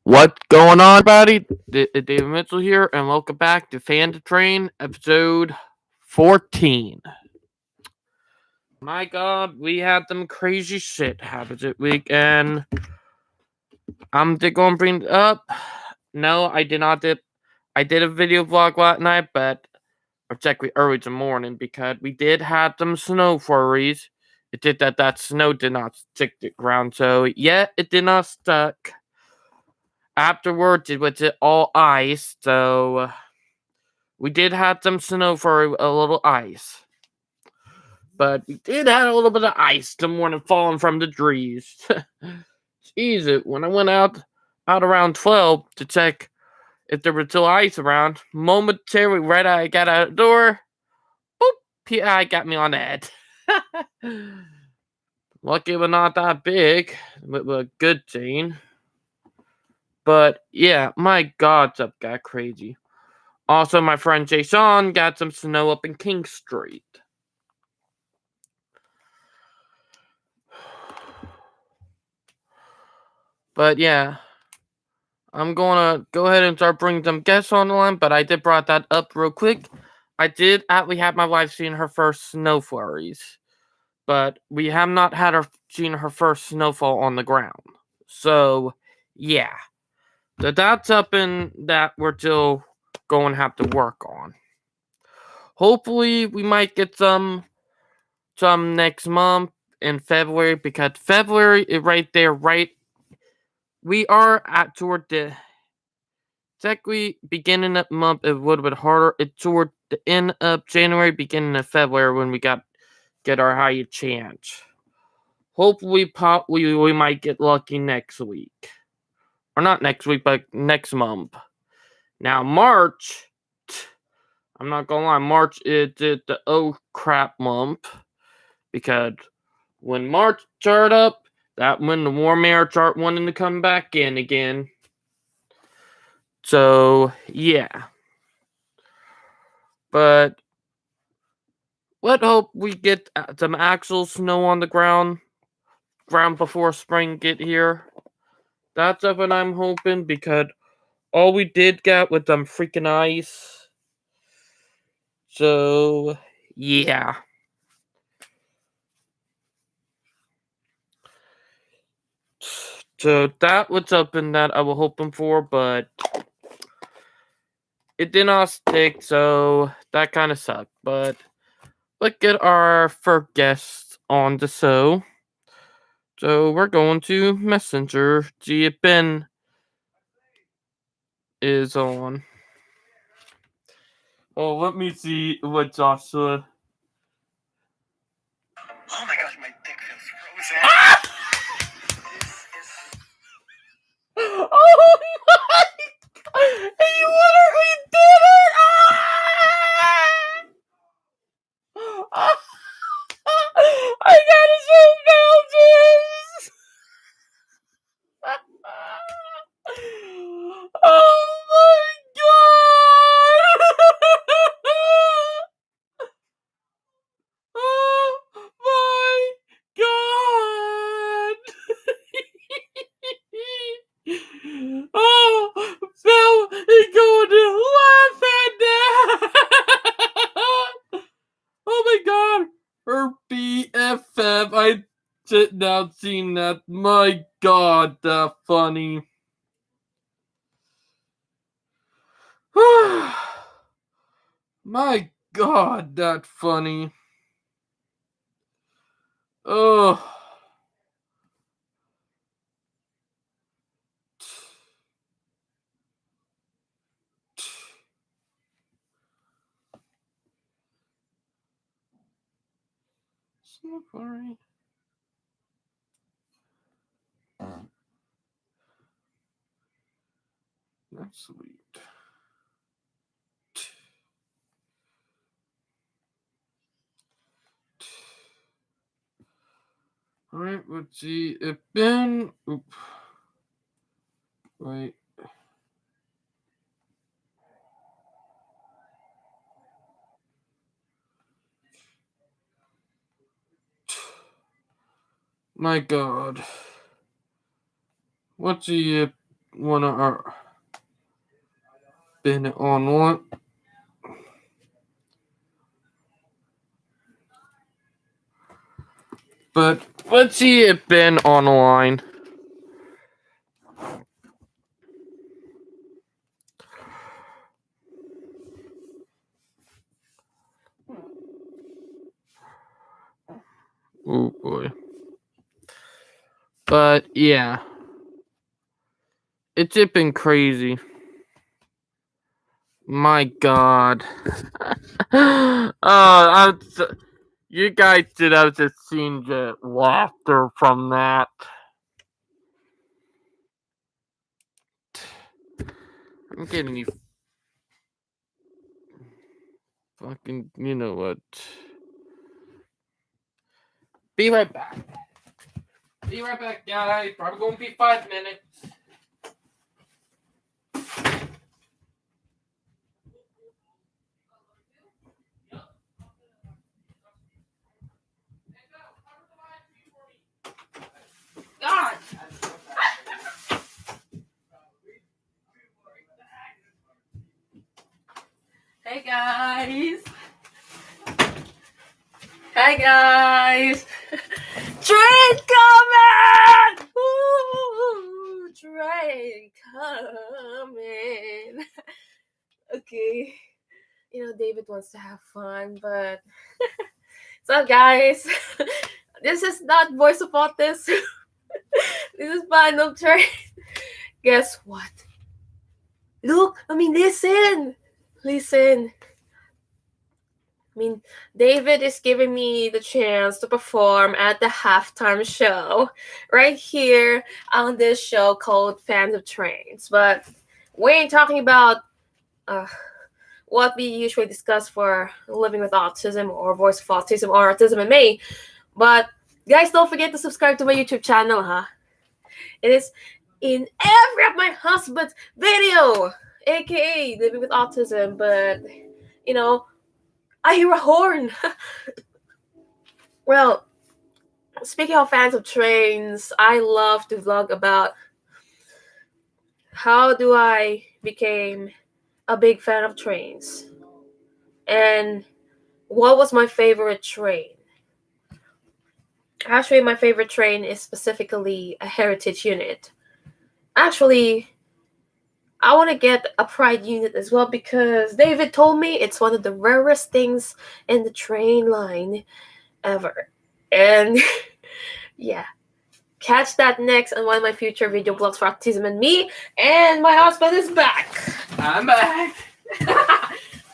What's going on, everybody? David Mitchell here, and welcome back to Fan to Train, episode 14. My God, we had some crazy shit happen this week, and I'm going to bring it up. No, I did not. I did a video vlog last night, but exactly early in the morning because we did have some snow flurries. It did that snow did not stick to the ground, so yeah, it did not stuck. Afterwards, it was all ice, so we did have some snow for a little ice. But we did have a little bit of ice the morning falling from the trees. Jeez, when I went out around 12 to check if there was still ice around, momentarily right I got out of the door, boop, PI got me on the head. Lucky it was not that big, but a good thing. But yeah, my God, stuff got crazy. Also, my friend Jason got some snow up in King Street. But yeah, I'm gonna go ahead and start bringing some guests on the line, but I did brought that up real quick. I did actually have my wife seeing her first snow flurries, but we have not had her seen her first snowfall on the ground. So, yeah. So that's something that we're still going to have to work on. Hopefully, we might get some next month in February, because February is right there, right? We are at toward the technically beginning of the month is a little bit harder. It's toward the end of January, beginning of February when we get our higher chance. Hopefully, we might get lucky next week, or not next week, but next month. Now March, I'm not gonna lie, March is the oh crap month, because when March started up, that when the warm air start wanting to come back in again. So yeah, but let's hope we get some actual snow on the ground before spring get here. That's what I'm hoping, because all we did get was some freaking ice. So yeah. So that was something that I was hoping for, but it did not stick, so that kind of sucked. But let's get our first guest on the show. So we're going to Messenger. See if Ben is on. Oh, let me see what Joshua. Oh my gosh, my dick feels frozen. Oh my! He literally did it! Ah! I gotta show Belgians! Oh my god! Oh my god! Oh, Phil is going to laugh at that! Oh my god! Her BFF. I sit down seeing that. My god, that funny. My god, that funny. Oh. So funny. That's sweet. Alright, let's see if Ben. Oop. Wait. My god. Let's see if wanna been on one. But let's see it been online. Oh boy. But yeah. It's just been crazy. My god. You guys did have just seen the laughter from that. I'm getting you fucking, you know what. Be right back. Be right back, guys. Probably gonna be 5 minutes. God! Hey guys! Hey guys! Train coming! Ooh, train coming. Okay. You know, David wants to have fun, but what's up, guys? This is not Voice of Autism. This is Final Train. Guess what? Look, listen. Listen. David is giving me the chance to perform at the halftime show right here on this show called Fans of Trains. But we ain't talking about what we usually discuss for Living with Autism or Voice of Autism or Autism and Me. But guys, don't forget to subscribe to my YouTube channel, huh? It is in every of my husband's video, aka Living with Autism. But, you know, I hear a horn. Well, speaking of Fans of Trains, I love to vlog about how do I became a big fan of trains and what was my favorite train. Actually, my favorite train is specifically a heritage unit. Actually, I want to get a pride unit as well because David told me it's one of the rarest things in the train line ever. And yeah, catch that next on one of my future video blogs for Autism and Me. And my husband is back. I'm back.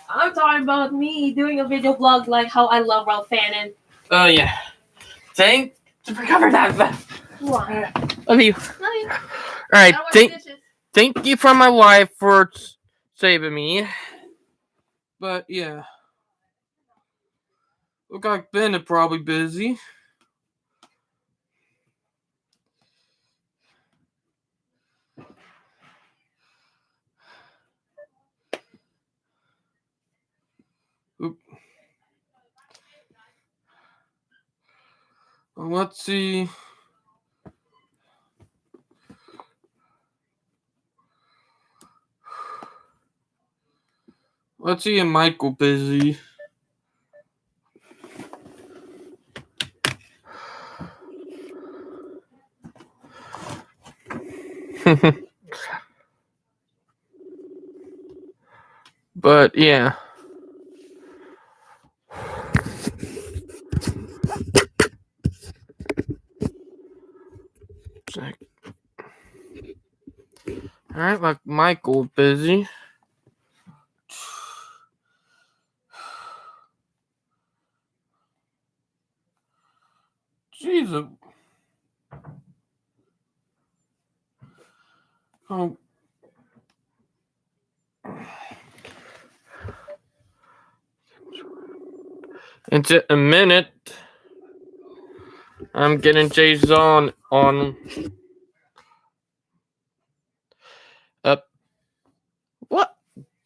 I'm talking about me doing a video blog like how I love Ralph Fannin. Oh yeah. Thanks for covering that. Why? Love you. Love you. All right. Thank you for my wife for saving me. But yeah. Look like Ben is probably busy. Oop. Let's see. Let's see if Michael busy. But yeah. Alright, like Michael busy. Jesus. Oh. In just a minute, I'm getting Jason on. What?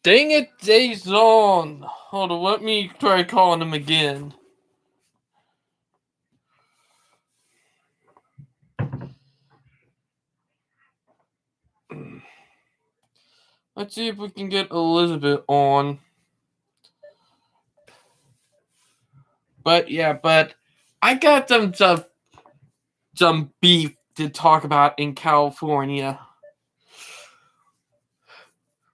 Dang it, Jason. Hold on, let me try calling him again. Let's see if we can get Elizabeth on. But yeah, but I got some beef to talk about in California.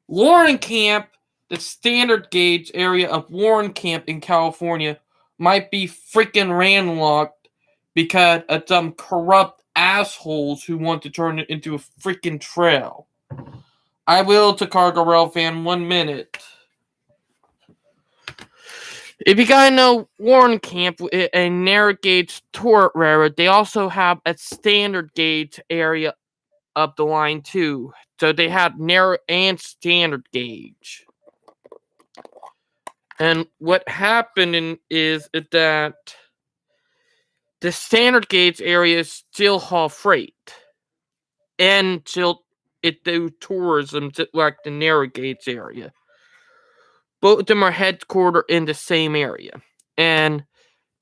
Warren Camp, the standard gauge area of Warren Camp in California, might be freaking landlocked because of some corrupt assholes who want to turn it into a freaking trail. I will to Cargo Rail fan 1 minute. If you gotta know Warren Camp, a narrow gauge tourist railroad, they also have a standard gauge area of the line too. So they have narrow and standard gauge. And what happened is that the standard gauge area still haul freight. And still it do tourism like the narrow gauge area. Both of them are headquartered in the same area. And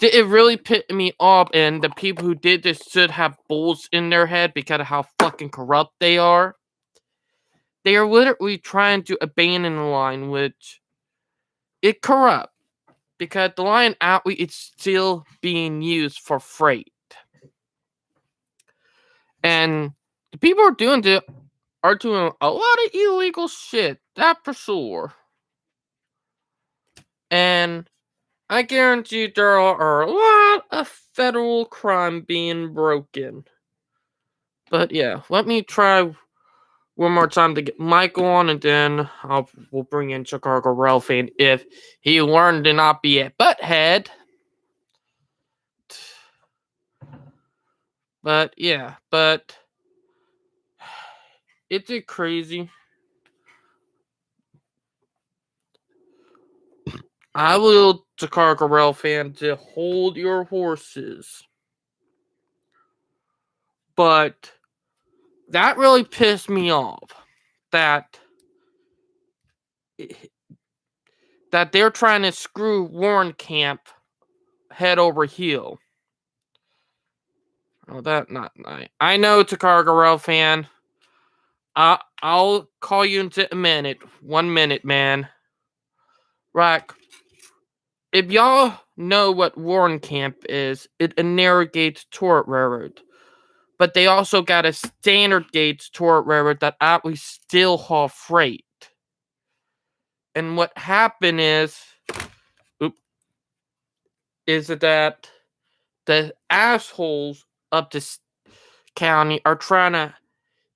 it really pissed me off, and the people who did this should have bulls in their head because of how fucking corrupt they are. They are literally trying to abandon the line, which it corrupt because the line outlet is still being used for freight. And the people who are doing it are doing a lot of illegal shit, that for sure. And I guarantee there are a lot of federal crime being broken. But yeah, let me try one more time to get Michael on, and then we'll bring in Chicago Rail fan if he learned to not be a butthead. But yeah, but it's a crazy. I will, Chicago Rail fan, to hold your horses. But that really pissed me off. That they're trying to screw Warren Camp head over heel. Oh, that not nice. I know, Chicago Rail fan. I'll call you in a minute. 1 minute, man. Right. If y'all know what Warren Camp is, it a narrow gauge tourist railroad. But they also got a standard gauge tourist railroad that actually still haul freight. And what happened is that the assholes of this county are trying to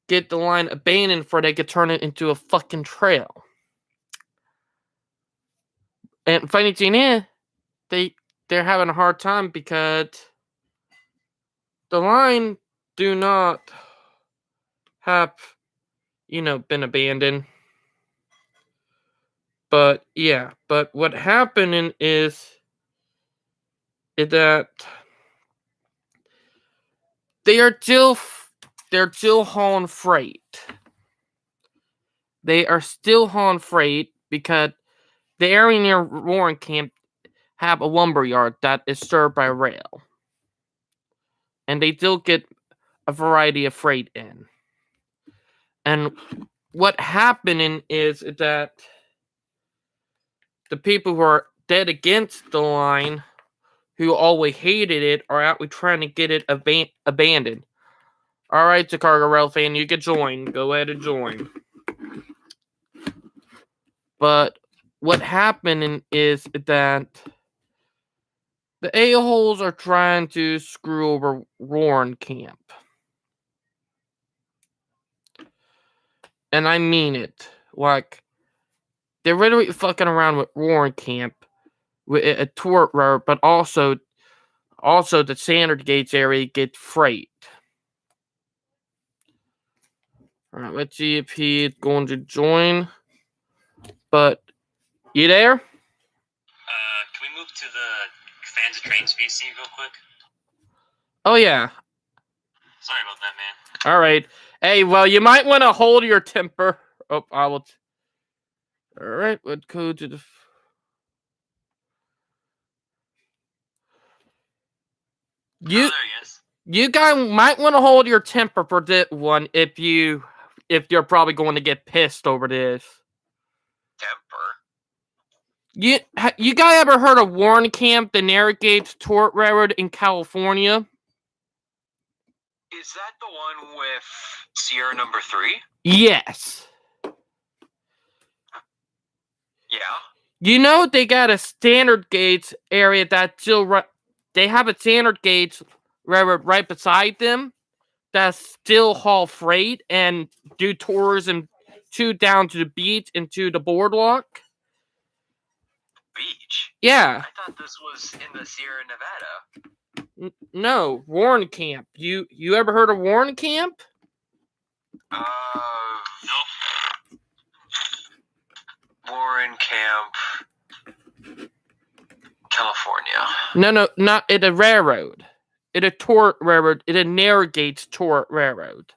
get the line abandoned before they could turn it into a fucking trail. And funny thing is, they're having a hard time because the line do not have, been abandoned. But yeah, but what happened is that they're still hauling freight. They are still hauling freight because the area near Warren Camp have a lumber yard that is served by rail. And they still get a variety of freight in. And what happened is that the people who are dead against the line, who always hated it, are actually trying to get it abandoned. Alright, Chicago Rail fan, you can join. Go ahead and join. But what happened is that the a-holes are trying to screw over Warren Camp. And I mean it. Like, they're literally fucking around with Warren Camp with a tour road, but also the standard gauge area gets freight. Alright, let's see if he's going to join. But, you there? Can we move to the fans of trains VC real quick? Oh, yeah. Sorry about that, man. Alright. Hey, well, you might want to hold your temper. Oh, I will. Alright, let's go to the. There he is. You guys might want to hold your temper for this one if you if you're probably going to get pissed over this. Temper. You guys ever heard of Warren Camp, the Narragansett Tort Railroad in California? Is that the one with Sierra number 3? Yes. Yeah. You know they got a standard gauge area that still they have a standard gauge railroad right beside them that still haul freight and do tourism down to the beach and to the boardwalk. Beach? Yeah. I thought this was in the Sierra Nevada. No, Warren Camp. You ever heard of Warren Camp? Nope. Warren Camp, California. No, not at a railroad. At a tort railroad. At a Narragansett Tort Railroad.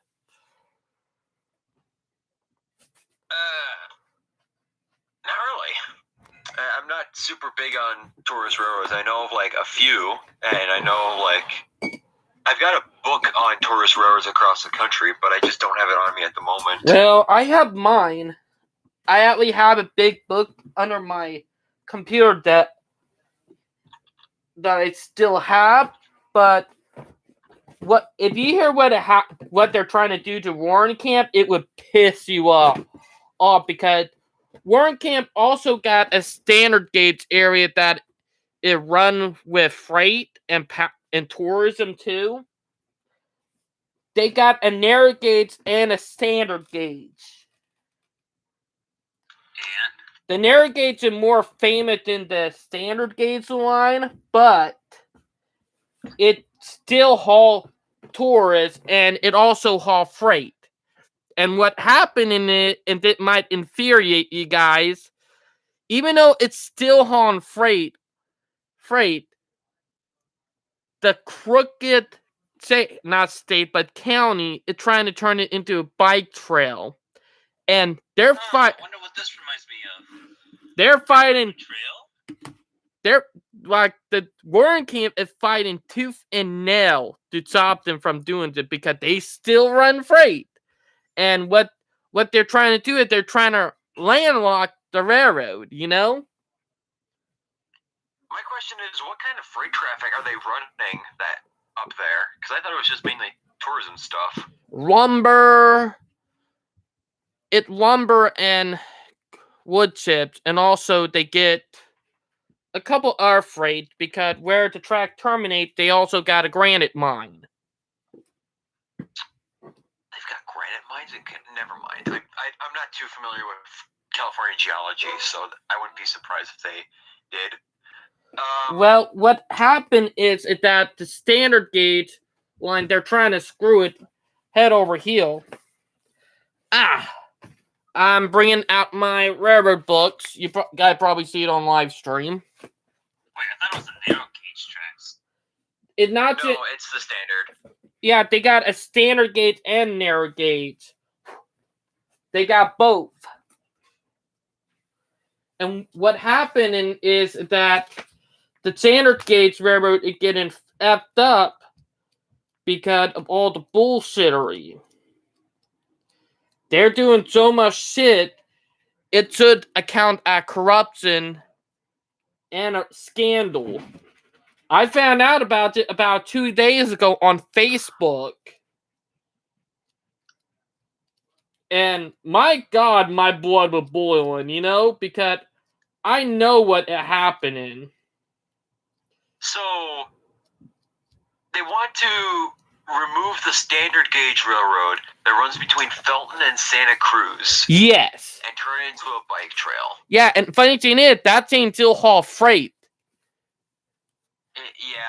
Not really. I'm not super big on tourist railroads. I know of like a few, and I know like I've got a book on tourist railroads across the country, but I just don't have it on me at the moment. Well, I have mine. I actually have a big book under my computer that I still have, but what if you hear what they're trying to do to Warren Camp, it would piss you off because Warren Camp also got a standard gauge area that it run with freight and tourism too. They got a narrow gauge and a standard gauge. And the narrow gauge is more famous than the standard gauge line, but it still haul tourists and it also haul freight. And what happened in it, and it might infuriate you guys, even though it's still hauling freight, the crooked county is trying to turn it into a bike trail. And they're I wonder what this reminds me of. They're fighting. Trail? They're like the Warren Camp is fighting tooth and nail to stop them from doing it because they still run freight. And what they're trying to do is they're trying to landlock the railroad, you know? My question is, what kind of freight traffic are they running that up there? Because I thought it was just mainly tourism stuff. Lumber and wood chips, and also they get a couple other freight because where the track terminates, they also got a granite mine. They've got granite mines? Never mind. I'm not too familiar with California geology, so I wouldn't be surprised if they did. Well, what happened is that the standard gauge line, they're trying to screw it head over heel. I'm bringing out my railroad books. You guys probably see it on live stream. Wait, I thought it was the narrow gauge tracks. It's not No, it's the standard. Yeah, they got a standard gauge and narrow gauge. They got both. And what happened is that the standard gauge railroad is getting effed up because of all the bullshittery. They're doing so much shit, it should account at corruption and a scandal. I found out about it about 2 days ago on Facebook. And my God, my blood was boiling, you know, because I know what is happening. So, they want to remove the standard gauge railroad that runs between Felton and Santa Cruz. Yes. And turn it into a bike trail. Yeah, and funny thing is, that thing still haul freight. Yeah.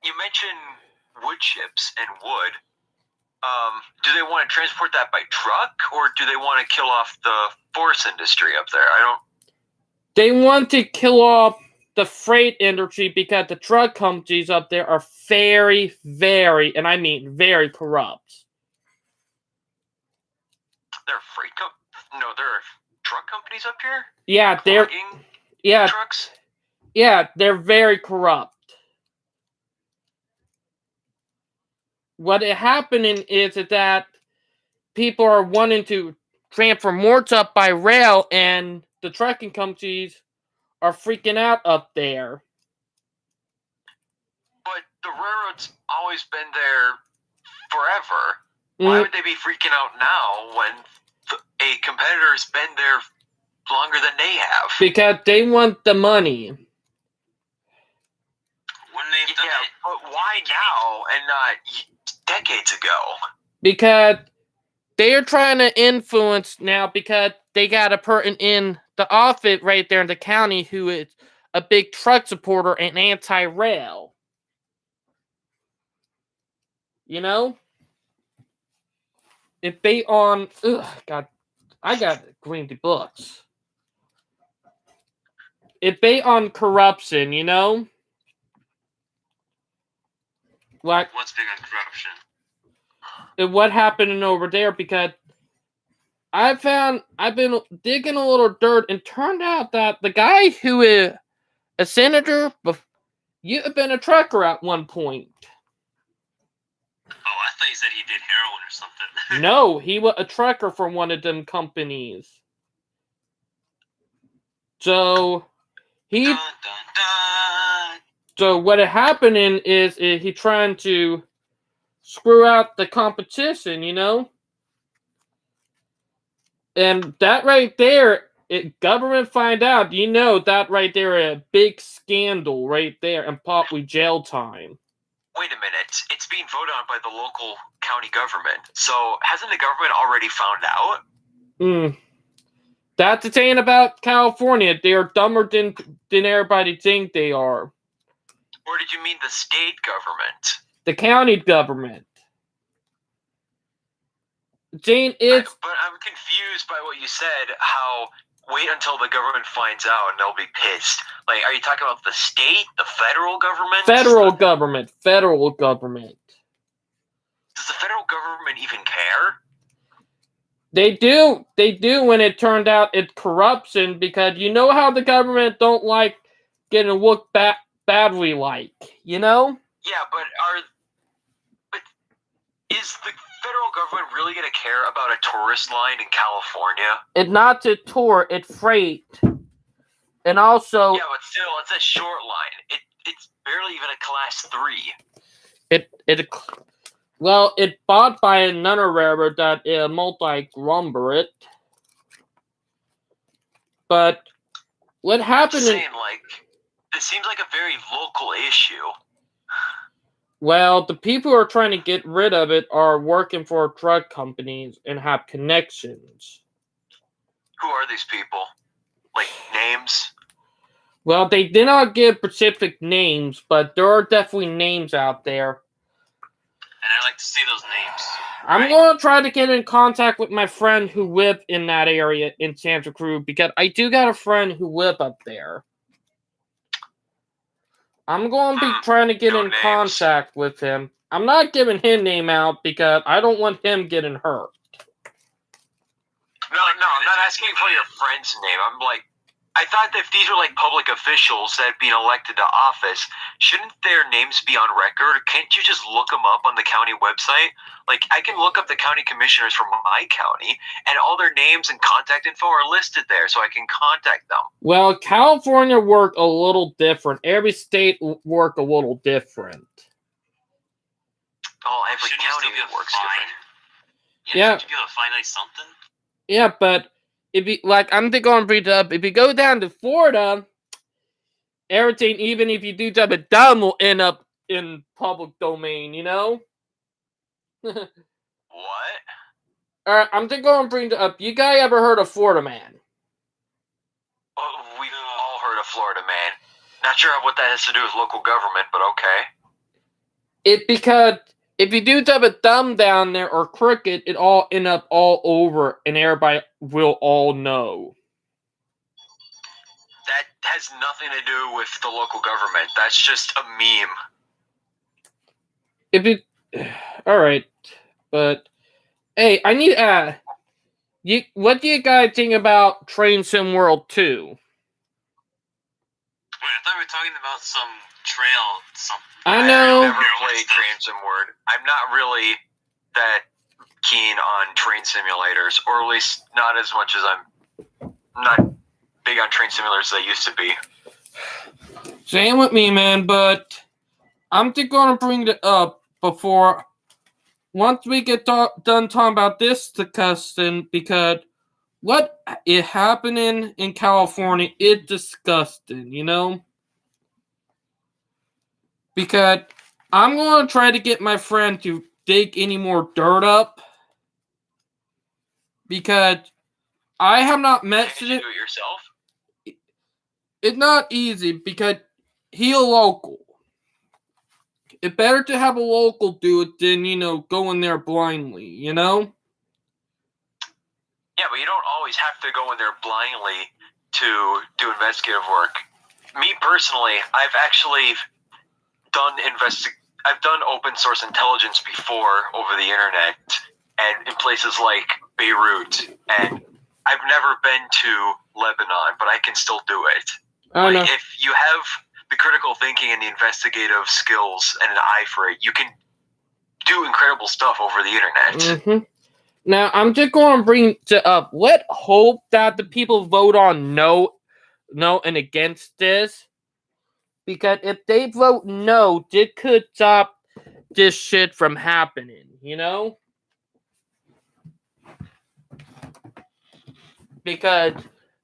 You mentioned wood chips and wood. Do they want to transport that by truck, or do they want to kill off the forest industry up there? They want to kill off the freight industry because the truck companies up there are very, very, and I mean very corrupt. There are truck companies up here? Yeah, Trucks? Yeah, they're very corrupt. What is happening is that people are wanting to transfer more stuff by rail, and the trucking companies are freaking out up there. But the railroad's always been there forever. Why would they be freaking out now when a competitor's been there longer than they have? Because they want the money. Wouldn't they have done it? But why now and not decades ago? Because they're trying to influence now, because they got a person in the office right there in the county who is a big truck supporter and anti-rail. You know? If they on... God, I got green the books. If they on corruption, you know? Like, What's big on corruption? what happened over there, because I've been digging a little dirt, and turned out that the guy who is a senator, you have been a trucker at one point. Oh, I thought you said he did heroin or something. No, he was a trucker for one of them companies. So he, Dun, dun, dun. so what had happened is he trying to screw out the competition, you know? And that right there, government find out, you know, that right there a big scandal right there, and probably jail time. Wait a minute. It's being voted on by the local county government. So hasn't the government already found out? That's the thing about California. They are dumber than everybody think they are. Or did you mean the state government? The county government. Jane, it's... But I'm confused by what you said, how wait until the government finds out and they'll be pissed. Like, are you talking about the state, the federal government? Federal government. Federal government. Does the federal government even care? They do. They do when it turned out it's corruption, because you know how the government don't like getting looked badly like, you know? Yeah, but is the federal government really going to care about a tourist line in California? It's not a tour, it's freight. And also... Yeah, but still, it's a short line. It's barely even a class 3. Well, it's bought by another railroad that is multi-conglomerate. But what happened... I'm saying, like, this seems like a very local issue. Well, the people who are trying to get rid of it are working for truck companies and have connections. Who are these people? Like, names? Well, they did not give specific names, but there are definitely names out there. And I'd like to see those names. I'm going to try to get in contact with my friend who lived in that area in Santa Cruz, because I do got a friend who lived up there. I'm going to be trying to get in contact with him. I'm not giving his name out because I don't want him getting hurt. No, I'm not asking for your friend's name. I'm like, I thought that if these are like public officials that have been elected to office, shouldn't their names be on record? Can't you just look them up on the county website? Like, I can look up the county commissioners from my county, and all their names and contact info are listed there, so I can contact them. Well, California worked a little different. Every state worked a little different. Oh, every county works different. Yeah. Should you be able to find like something? Yeah, but if you I'm going to bring it up. If you go down to Florida, everything, even if you do job it dumb, will end up in public domain. You know. What? All right, I'm just going to bring it up. You guys ever heard of Florida Man? Oh, we've all heard of Florida Man. Not sure what that has to do with local government, but okay. Because if you do have a thumb down there or crooked, it all end up all over, and everybody will all know. That has nothing to do with the local government. That's just a meme. All right, but hey, I need what do you guys think about Train Sim World 2? Wait, I thought we were talking about some trail something. I know. I've never played Train Sim World. I'm not really that keen on train simulators, or at least not as much as I'm not big on train simulators as I used to be. Same with me, man, but I'm just gonna bring it up before once we get done talking about this disgusting, because what is happening in California is disgusting, you know? Because I'm gonna try to get my friend to dig any more dirt up, because I have not met Can't you do it yourself? It's not easy because he a local. It's better to have a local do it than, go in there blindly, you know? Yeah, but you don't always have to go in there blindly to do investigative work. Me personally, I've actually done I've done open source intelligence before over the internet and in places like Beirut, and I've never been to Lebanon, but I can still do it. I know. If you have the critical thinking and the investigative skills and an eye for it, you can do incredible stuff over the internet. Mm-hmm. Now, I'm just going to bring up, let's hope that the people vote on no and against this. Because if they vote no, it could stop this shit from happening, you know? Because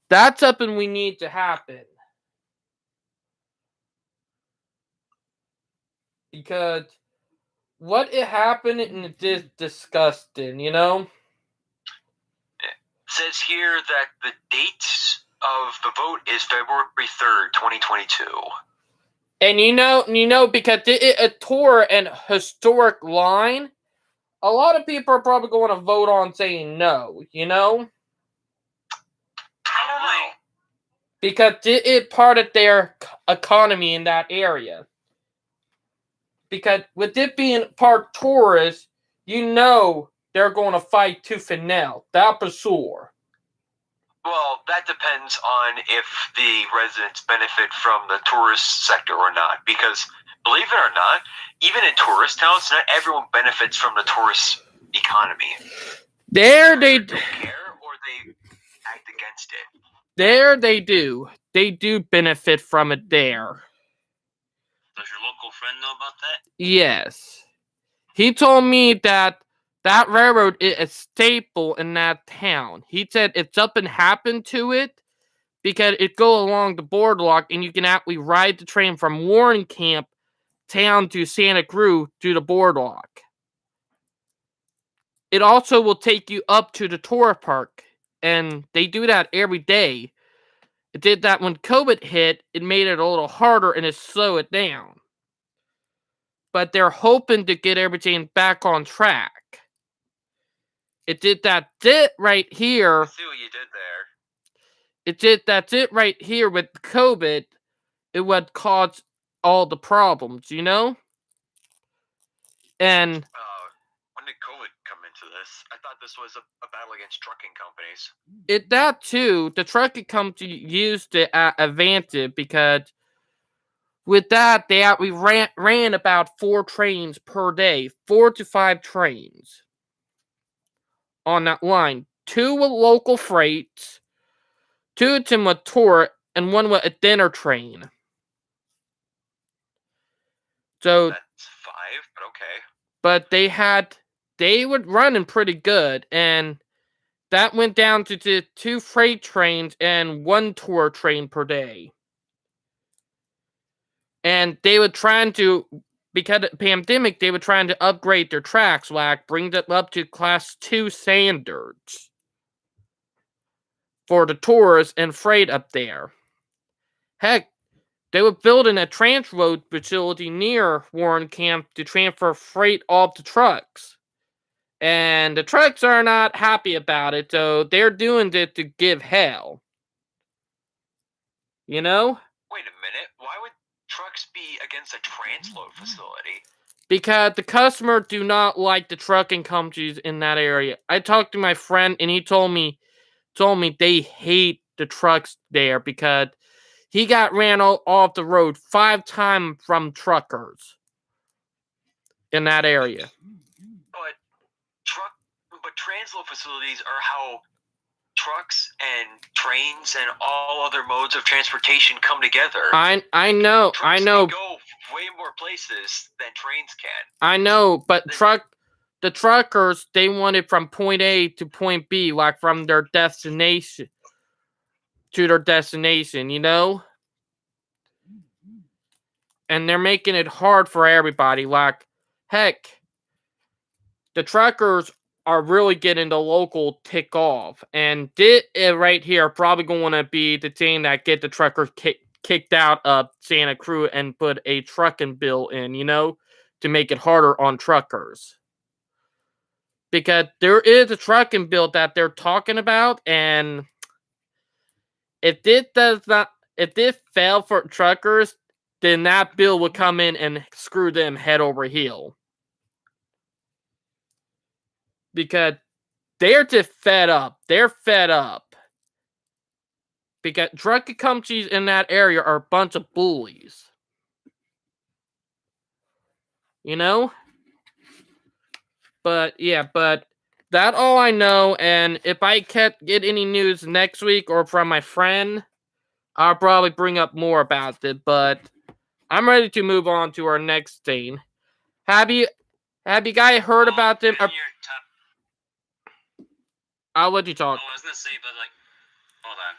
that's something we need to happen. Because what it happened and it's disgusting, you know? It says here that the date of the vote is February 3rd, 2022. And you know, because it a tour and historic line, a lot of people are probably going to vote on saying no, you know? I don't know. Because it is part of their economy in that area. Because with it being part tourist, you know they're going to fight tooth and nail. That for sure. Well, that depends on if the residents benefit from the tourist sector or not. Because, believe it or not, even in tourist towns, not everyone benefits from the tourist economy. There they don't care, or they act against it. There they do. They do benefit from it there. Does your local friend know about that? Yes. He told me that railroad is a staple in that town. He said if something happened to it, because it go along the boardwalk and you can actually ride the train from Warren Camp town to Santa Cruz to the boardwalk. It also will take you up to the tour park, and they do that every day. It did that when COVID hit. It made it a little harder and it slowed it down. But they're hoping to get everything back on track. It did that right here. I see what you did there. That's it right here with COVID. It would cause all the problems, you know? And when did COVID come into this? I thought this was a battle against trucking companies. That too, the trucking company used it at advantage because with that, we ran about 4 trains per day, 4 to 5 trains on that line. 2 with local freights, 2 of them with tour, and 1 with a dinner train. So that's 5, but okay. But they would running pretty good, and that went down to 2 freight trains and 1 tour train per day. And they were trying to, because of the pandemic, they were trying to upgrade their tracks, like bring them up to class 2 standards for the tours and freight up there. Heck, they were building a transload facility near Warren Camp to transfer freight off the trucks. And the trucks are not happy about it, so they're doing it to give hell. You know? Wait a minute. Why would trucks be against a transload facility? Because the customer do not like the trucking companies in that area. I talked to my friend, and he told me they hate the trucks there because he got ran off the road 5 times from truckers in that area. But truck transload facilities are how trucks and trains and all other modes of transportation come together. I know, I Trucks know, can go way more places than trains can. I know, but the truckers, they want it from point A to point B, like from their destination to their destination, you know? And they're making it hard for everybody. Like, heck, the truckers are really getting the local tick off. And this right here probably going to be the thing that get the truckers kicked out of Santa Cruz and put a trucking bill in, you know, to make it harder on truckers. Because there is a trucking bill that they're talking about, and if this fail for truckers, then that bill would come in and screw them head over heel. Because they're just fed up. They're fed up. Because trucking companies in that area are a bunch of bullies. You know? But, yeah, that's all I know. And if I can't get any news next week or from my friend, I'll probably bring up more about it. But I'm ready to move on to our next thing. Have you guys heard about them? I'll let you talk. Oh, I was gonna say, but like, hold on.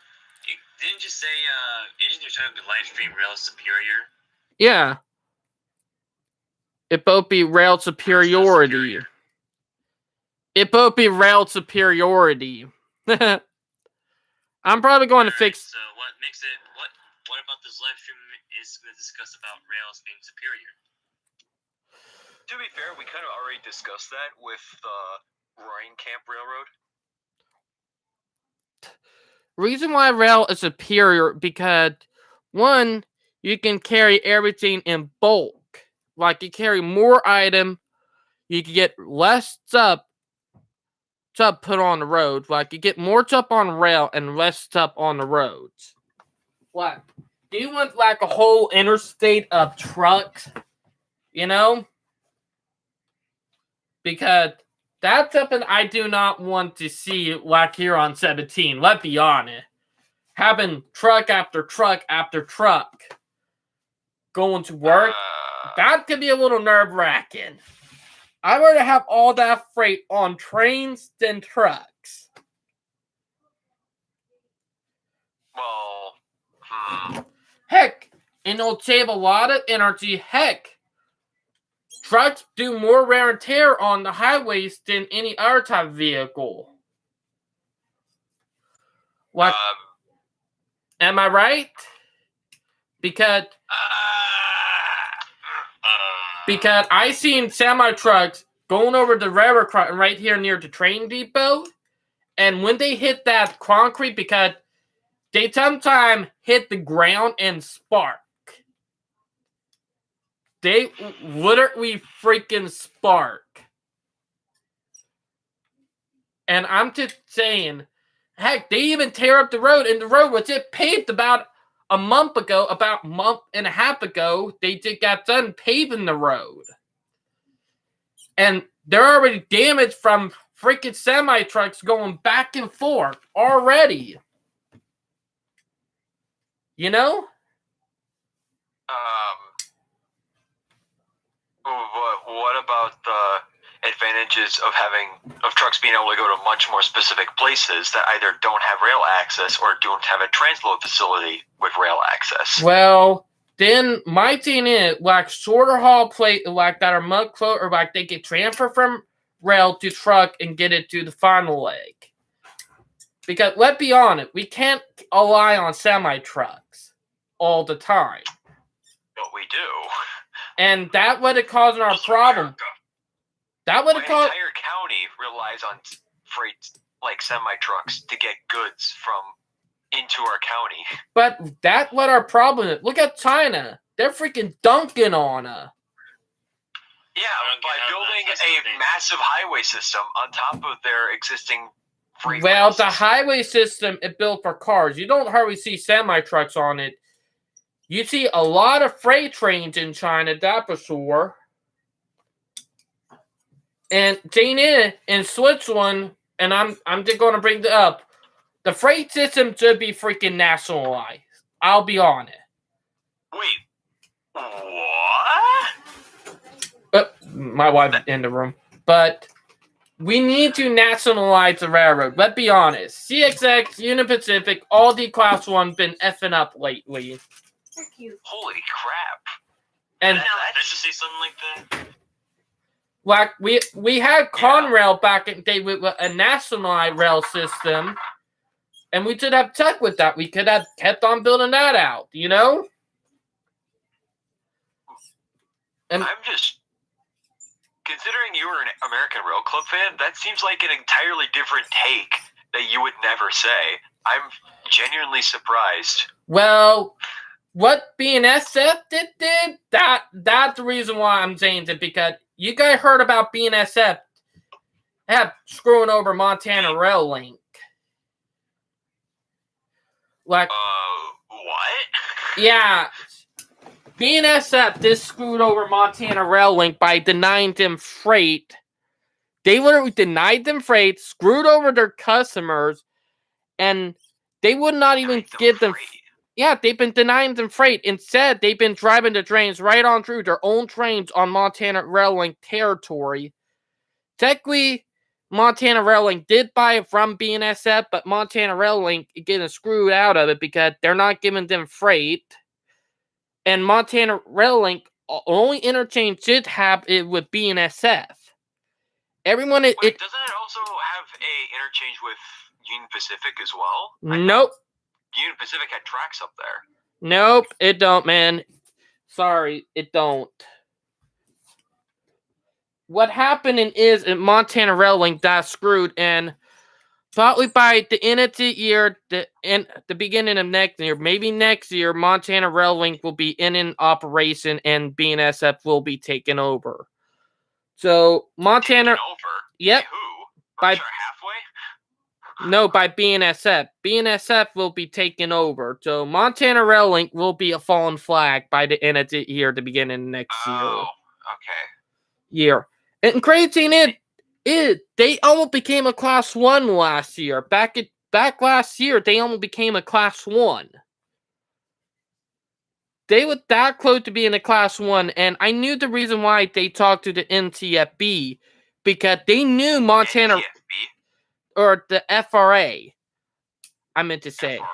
Didn't you say, isn't your trying to live stream Rail Superior? Yeah. It both be rail superiority. It both be rail superiority. I'm probably going to fix. So what makes it? What about this live stream is going to discuss about rails being superior? To be fair, we kind of already discussed that with the Roaring Camp Railroad. Reason why rail is superior because one, you can carry everything in bulk. Like you carry more item, you can get less stuff put on the road. Like you get more stuff on rail and less stuff on the roads. What? Do you want like a whole interstate of trucks? You know? Because that's something I do not want to see like here on 17. Let's be honest. Having truck after truck after truck going to work, that could be a little nerve-wracking. I'd rather have all that freight on trains than trucks. Well, Heck, and it'll save a lot of energy. Heck, trucks do more wear and tear on the highways than any other type of vehicle. Like, am I right? Because I seen semi-trucks going over the railroad crossing right here near the train depot, and when they hit that concrete, because they sometimes hit the ground and spark. They literally freaking spark. And I'm just saying, heck, they even tear up the road, and the road was just paved about a month and a half ago. They just got done paving the road. And they're already damaged from freaking semi-trucks going back and forth already. You know? What about the advantages of trucks being able to go to much more specific places that either don't have rail access or don't have a transload facility with rail access? Well, then my thing is, like shorter haul plate, like that are much closer, or like they get transferred from rail to truck and get it to the final leg. Because let's be honest, we can't rely on semi-trucks all the time. But we do. And that would have caused our problem. That would have My caused. entire county relies on freight like semi-trucks to get goods from into our county. But that's what our problem is. Look at China. They're freaking dunking on us. Yeah, by building a massive highway system on top of their existing freight rail Well, the system. highway system is built for cars. You don't hardly see semi-trucks on it. You see a lot of freight trains in China, that's for sure. And Jane in Switzerland, and I'm just going to bring it up. The freight system should be freaking nationalized. I'll be on it. Wait, what? My wife in the room. But we need to nationalize the railroad. Let's be honest. CSX, Union Pacific, all the Class 1 been effing up lately. Holy crap! And Let's just say something like that. like we had Conrail back in the day with a nationalized rail system. And we should have checked with that. We could have kept on building that out, you know? And I'm just considering you were an American Rail Club fan. That seems like an entirely different take that you would never say. I'm genuinely surprised. well, what BNSF did that's the reason why I'm saying it, because you guys heard about BNSF have screwing over Montana Rail Link. Like, What? yeah, BNSF just screwed over Montana Rail Link by denying them freight. They literally denied them freight, screwed over their customers, and they would not even give them. Yeah, they've been denying them freight. Instead, they've been driving the trains right on through their own trains on Montana Rail Link territory. Technically, Montana Rail Link did buy it from BNSF, but Montana Rail Link is getting screwed out of it because they're not giving them freight. And Montana Rail Link only interchange should have it with BNSF. Everyone, Wait, doesn't it also have a interchange with Union Pacific as well? Nope. Union Pacific had tracks up there. Nope, it don't, man. Sorry, it don't. What happened is Montana Rail Link got screwed, and probably by the end of the year, the beginning of next year, maybe next year, Montana Rail Link will be in operation, and BNSF will be taken over. So Montana, Taken over? yep, By who? By- Berkshire Hathaway? no, by BNSF. BNSF will be taken over. So Montana Rail Link will be a fallen flag by the end of the year, the beginning of next Oh, okay. year. And crazy thing is, they almost became a Class 1 last year. Back last year, they almost became a Class 1. They were that close to being a Class 1, and I knew the reason why they talked to the NTFB, because they knew Montana, NTFB? or the FRA, I meant to say. FRA?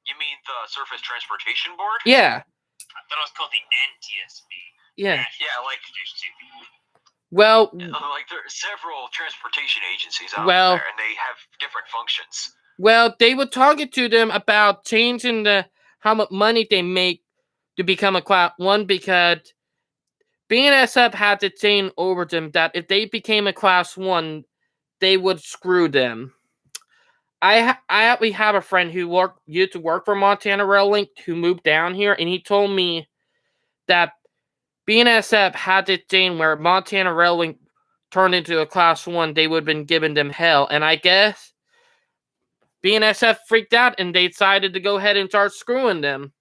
You mean the Surface Transportation Board? Yeah, I thought it was called the NTSB. yeah. Yeah, like, Well, like there are several transportation agencies out Well- there, and they have different functions. they were talking to them about changing how much money they make to become a Class 1, because BNSF had to chain over them that if they became a Class 1, they would screw them. I actually have a friend who used to work for Montana Rail Link who moved down here, and he told me that BNSF had this thing where Montana Rail Link turned into a Class 1, they would have been giving them hell. And I guess BNSF freaked out and they decided to go ahead and start screwing them.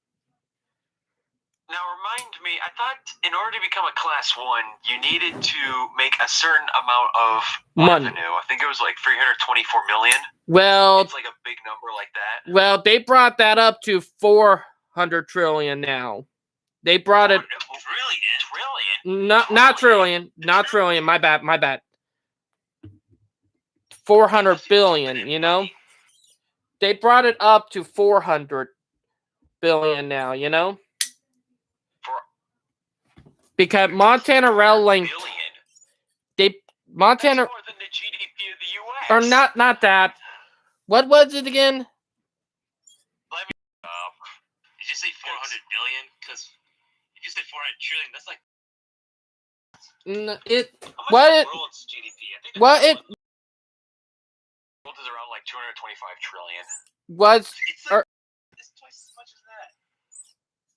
Now, remind me, I thought in order to become a Class 1, you needed to make a certain amount of Money. revenue. I think it was like 324 million. Well, It's like a big number like that. they brought that up to 400 trillion now. They brought it, Trillion? not trillion, my bad. 400 billion, you know? They brought it up to 400 billion now, you know? Because Montana Rail Link, Billion. Montana, That's more than the GDP of the U.S. or not that. What was it again? Did you say 400 billion? Because if you said 400 trillion, that's like What How much it, is the world's GDP? I think what it the world is around like 225 trillion. was, it's Or- it's twice as much as that.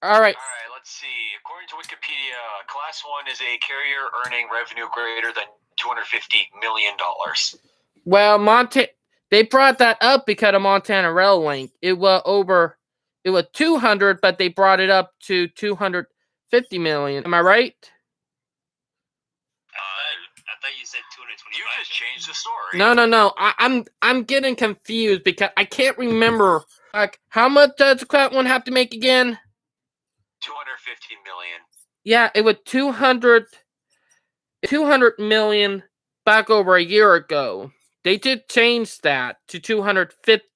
alright. All right, let's see. According to Wikipedia, Class 1 is a carrier earning revenue greater than $250 million. Well, they brought that up because of Montana Rail Link. It was 200, but they brought it up to 250 million. Am I right? I thought you said 225. You just changed the story. No. I'm getting confused because I can't remember. Like, how much does the Class 1 have to make again? 250 million. Yeah, it was 200 million back over a year ago. They did change that to 250.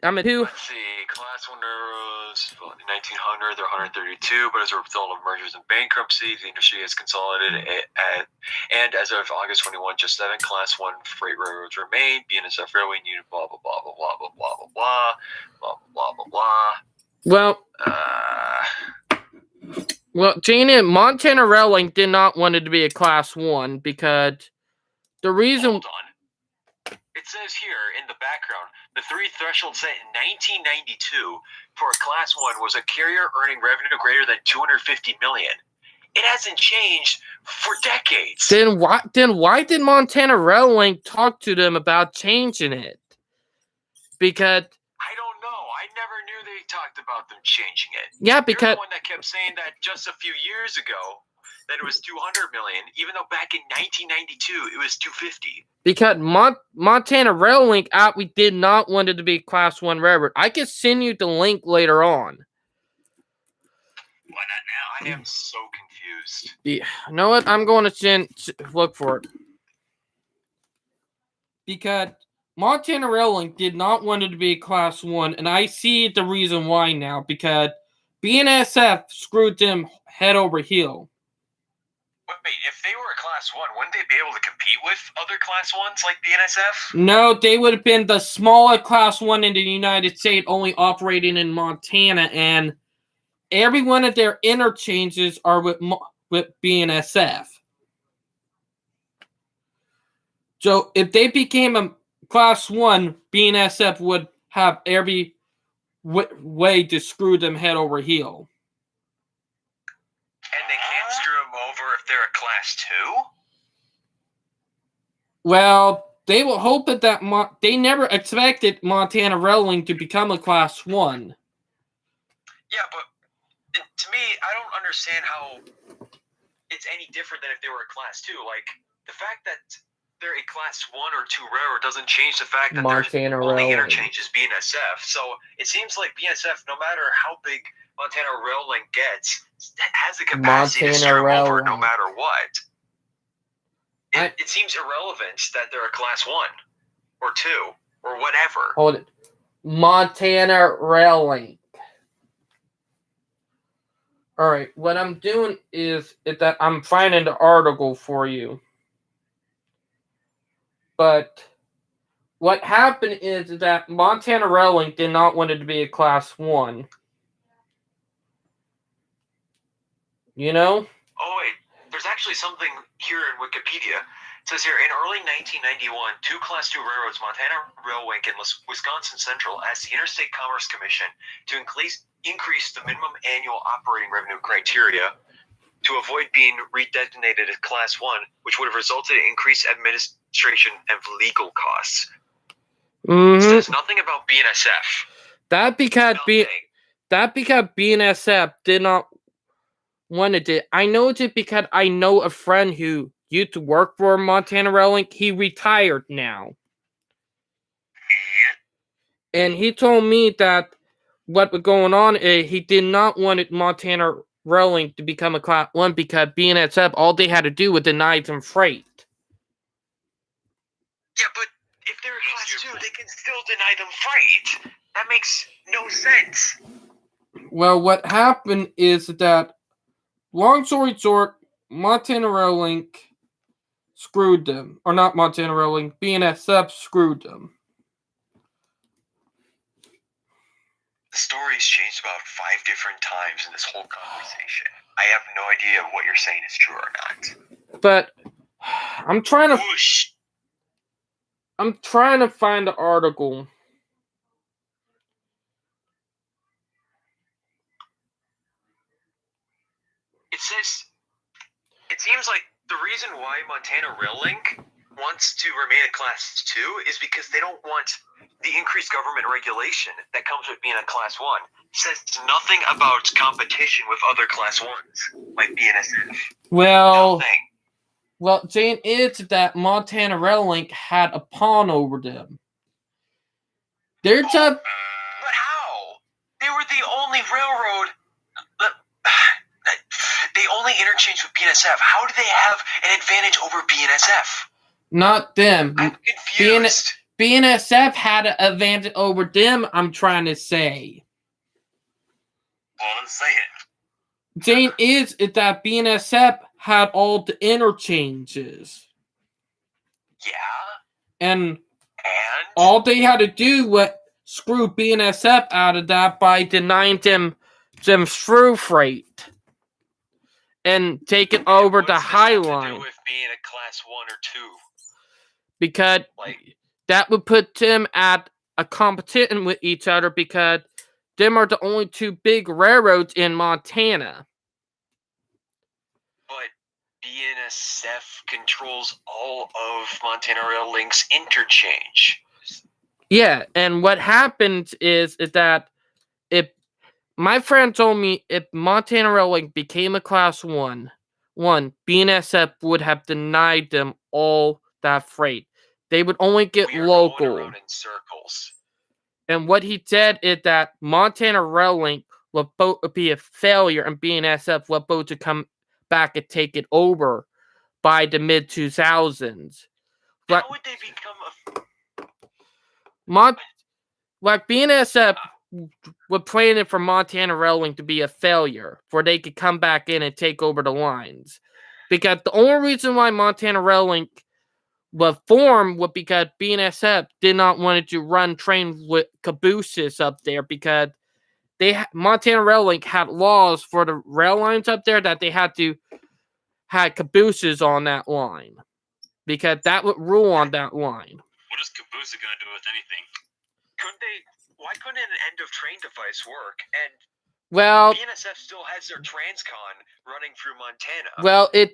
Let's see, Class 1 railroads, in 1900, they're 132, but as a result of mergers and bankruptcies, the industry has consolidated, and as of August 21, just 7 Class 1 freight railroads remain. BNSF Railway Unit, blah, blah, blah, blah, blah, blah, blah, blah, blah, blah, blah, blah. Well, Janet, Montana Railway did not want it to be a Class 1 because the reason... Hold on. It says here in the background, the 3 threshold set in 1992 for a Class 1 was a carrier earning revenue greater than 250 million. It hasn't changed for decades. Then why did Montana Railway talk to them about changing it? Because... I don't know. I never knew they talked about them changing it. Yeah, You're because... the one that kept saying that just a few years ago that it was 200 million, even though back in 1992 it was 250. Because Montana Railway we did not want it to be Class 1 railroad. I can send you the link later on. Why not now? I am so confused. Yeah, you know what? I'm going to look for it. Because Montana Railway did not want it to be Class 1, and I see the reason why now. Because BNSF screwed them head over heel. Wait, if they were a Class 1, wouldn't they be able to compete with other Class 1s like BNSF? No, they would have been the smaller Class 1 in the United States, only operating in Montana, and every one of their interchanges are with BNSF. So if they became a Class 1, BNSF would have every way to screw them head over heel. And they can't screw them over if they're a Class 2? Well, they will hope that they never expected Montana Railway to become a Class 1. Yeah, but to me, I don't understand how it's any different than if they were a Class 2. Like, the fact that they're a Class 1 or 2 railroad doesn't change the fact that Montana their only Railway interchange is BNSF. So it seems like BNSF, no matter how big Montana Railway gets, has the capacity to screw them over no matter what. It seems irrelevant that they're a Class 1 or 2 or whatever. Hold it. Montana Railway. Alright, what I'm doing is that I'm finding the article for you. But what happened is that Montana Railway did not want it to be a Class 1. You know? Oh, wait. There's actually something here in Wikipedia. It says here, in early 1991, 2 Class 2 railroads, Montana Railway and Wisconsin Central, asked the Interstate Commerce Commission to increase the minimum annual operating revenue criteria to avoid being redesignated as Class 1, which would have resulted in increased administration and legal costs. Mm-hmm. It says nothing about BNSF. That because BNSF did not wanted it. I know it because I know a friend who used to work for Montana Railway. He retired now. And he told me that what was going on is he did not want Montana Railway to become a Class 1 because BNSF, all they had to do was deny them freight. Yeah, but if they're a Class 2, they can still deny them freight. That makes no sense. Well, what happened is that, long story short, Montana Railway screwed them. Or not Montana Railway, BNSF screwed them. The story's changed about 5 different times in this whole conversation. I have no idea what you're saying is true or not. But I'm trying to Whoosh. Find the article. It seems like the reason why Montana Raillink wants to remain a Class 2 is because they don't want the increased government regulation that comes with being a Class 1. It says nothing about competition with other Class 1s, like BNSF. Well, Well, Jane, it's that Montana Rail Link had a pawn over them. There's a But how? They were the only railroad. They only interchanged with BNSF. How do they have an advantage over BNSF? not them. I'm confused. BNSF had an advantage over them. I'm trying to say. Well, let's say it. Jane, is that BNSF had all the interchanges, Yeah, and and all they had to do was screw BNSF out of that by denying them through freight and take it over what's the this High have to do Line, with being a class 1 or 2? because Like, that would put them at a competition with each other, because them are the only two big railroads in Montana. but BNSF controls all of Montana Rail Link's interchange. Yeah, and what happens is that if my friend told me if Montana Rail Link became a class 1, BNSF would have denied them all that freight. They would only get We are local. going around in circles. And what he said is that Montana Rail Link will both be a failure, and BNSF will both to come back and take it over by the mid 2000s. How Like would they become like BNSF were planning for Montana Rail Link to be a failure, for they could come back in and take over the lines. Because the only reason why Montana Rail Link was formed was because BNSF did not want to run trains with cabooses up there, because Montana Rail Link had laws for the rail lines up there that they had to have cabooses on that line, because that would rule on that line. What is Caboose gonna do with anything? why couldn't an end of train device work? And Well, BNSF still has their Transcon running through Montana.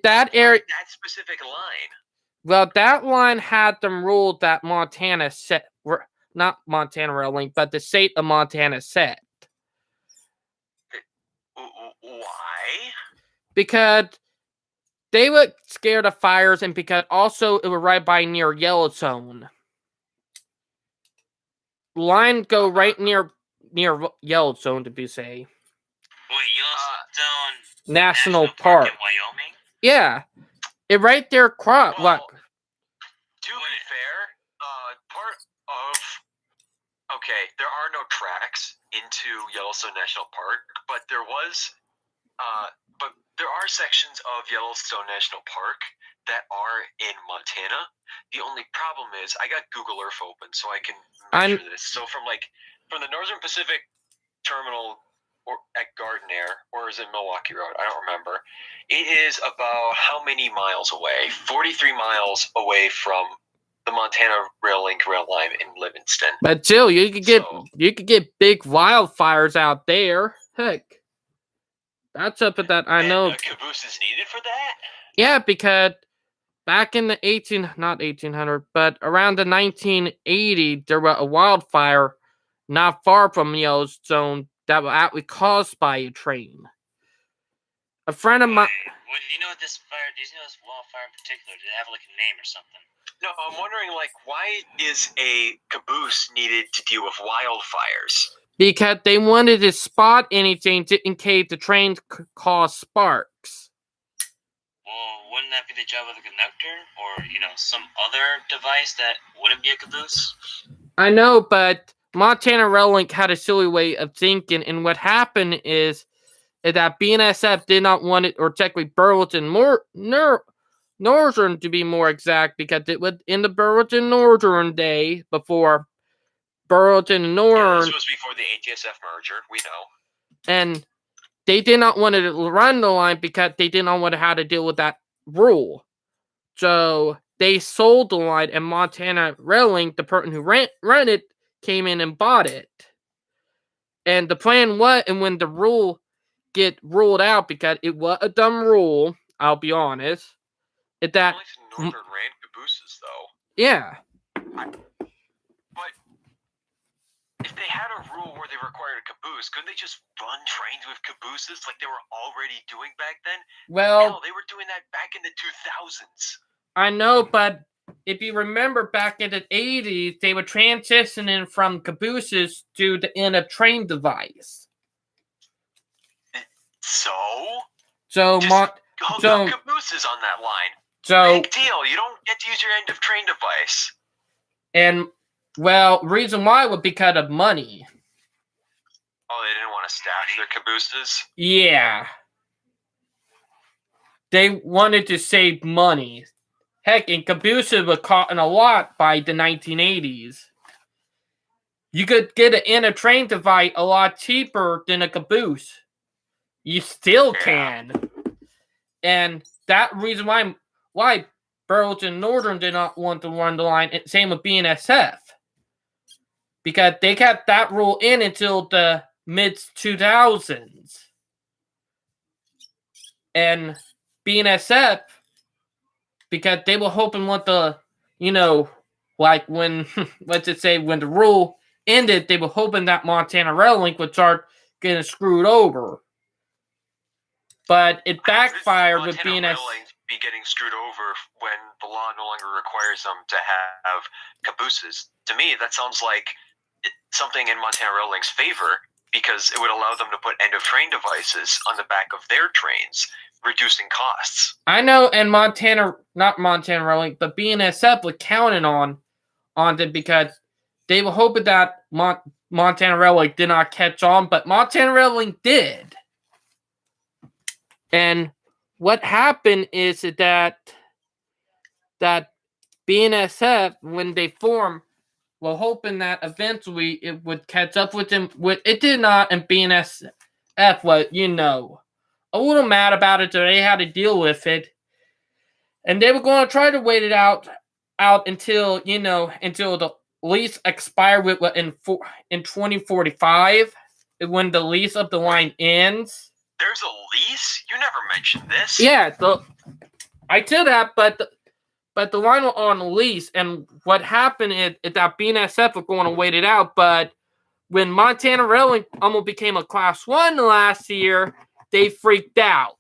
that area, That specific line. that line had them ruled that Montana set, not Montana Rail Link, but the state of Montana set. Why? Because they were scared of fires, and because also it was right by near Yellowstone. Line go right near Yellowstone, to be say. Wait, Yellowstone National Park. in Wyoming? Yeah. It right there crop. Well, Like, to be fair, part of there are no tracks into Yellowstone National Park, but there are sections of Yellowstone National Park that are in Montana. The only problem is I got Google Earth open, so I can measure this. So from the Northern Pacific Terminal or at Gardner, or is it Milwaukee Road? I don't remember. It is about how many miles away? 43 miles away from the Montana Rail Link rail line in Livingston. but still, you could get big wildfires out there. Heck, that's up at that. I know. A caboose is needed for that? Yeah, because back in the not 1800, but around the 1980, there was a wildfire not far from Yellowstone that was actually caused by a train. A friend of mine. Well, do you know this fire? Do you know this wildfire in particular? Did it have like a name or something? No, I'm wondering, why is a caboose needed to deal with wildfires? Because they wanted to spot anything in case the train caused sparks. Well, wouldn't that be the job of the conductor, or some other device that wouldn't be a caboose? I know, but Montana Rail Link had a silly way of thinking, and what happened is that BNSF did not want it, or technically Burlington Northern to be more exact, because it was in the Burlington Northern day before Burlington Northern. This was before the ATSF merger, we know. And they did not want to run the line because they did not want to have to deal with that rule. So they sold the line, and Montana Rail Link, the person who ran it, came in and bought it. And the plan was, and when the rule get ruled out, because it was a dumb rule, I'll be honest, is that Northern ran cabooses, though. yeah. But if they had a rule where they required a caboose, couldn't they just run trains with cabooses like they were already doing back then? Well, Hell, they were doing that back in the 2000s. I know, but if you remember back in the 80s, they were transitioning from cabooses to the end of train device. So? So, Just hook so- up cabooses on that line. so, Big deal. You don't get to use your end of train device. and, well, reason why was because of money. Oh, they didn't want to stash their cabooses? Yeah. They wanted to save money. Heck, and cabooses were caught in a lot by the 1980s. You could get an inner train device a lot cheaper than a caboose. You still can. And that reason why Burlington Northern did not want to run the line, and same with BNSF. Because they kept that rule in until the mid-2000s. And BNSF, because they were hoping what the, like when, let's just say, when the rule ended, they were hoping that Montana Rail Link would start getting screwed over. But it backfired with Montana BNSF. Rail Link be getting screwed over when the law no longer requires them to have cabooses. To me, that sounds like something in Montana Rail Link's favor, because it would allow them to put end-of-train devices on the back of their trains, reducing costs. I know, and not Montana Rail Link, but BNSF was counting on it because they were hoping that Montana Rail Link did not catch on, but Montana Rail Link did. And what happened is that BNSF, when they formed, were hoping that eventually it would catch up with them. It did not, and BNSF was, a little mad about it, so they had to deal with it. And they were going to try to wait it out until the lease expired in 2045, when the lease of the line ends. There's a lease? You never mentioned this. Yeah, I did that, but the line was on a lease, and what happened is that BNSF was going to wait it out, but when Montana Rail Link almost became a Class 1 last year, they freaked out.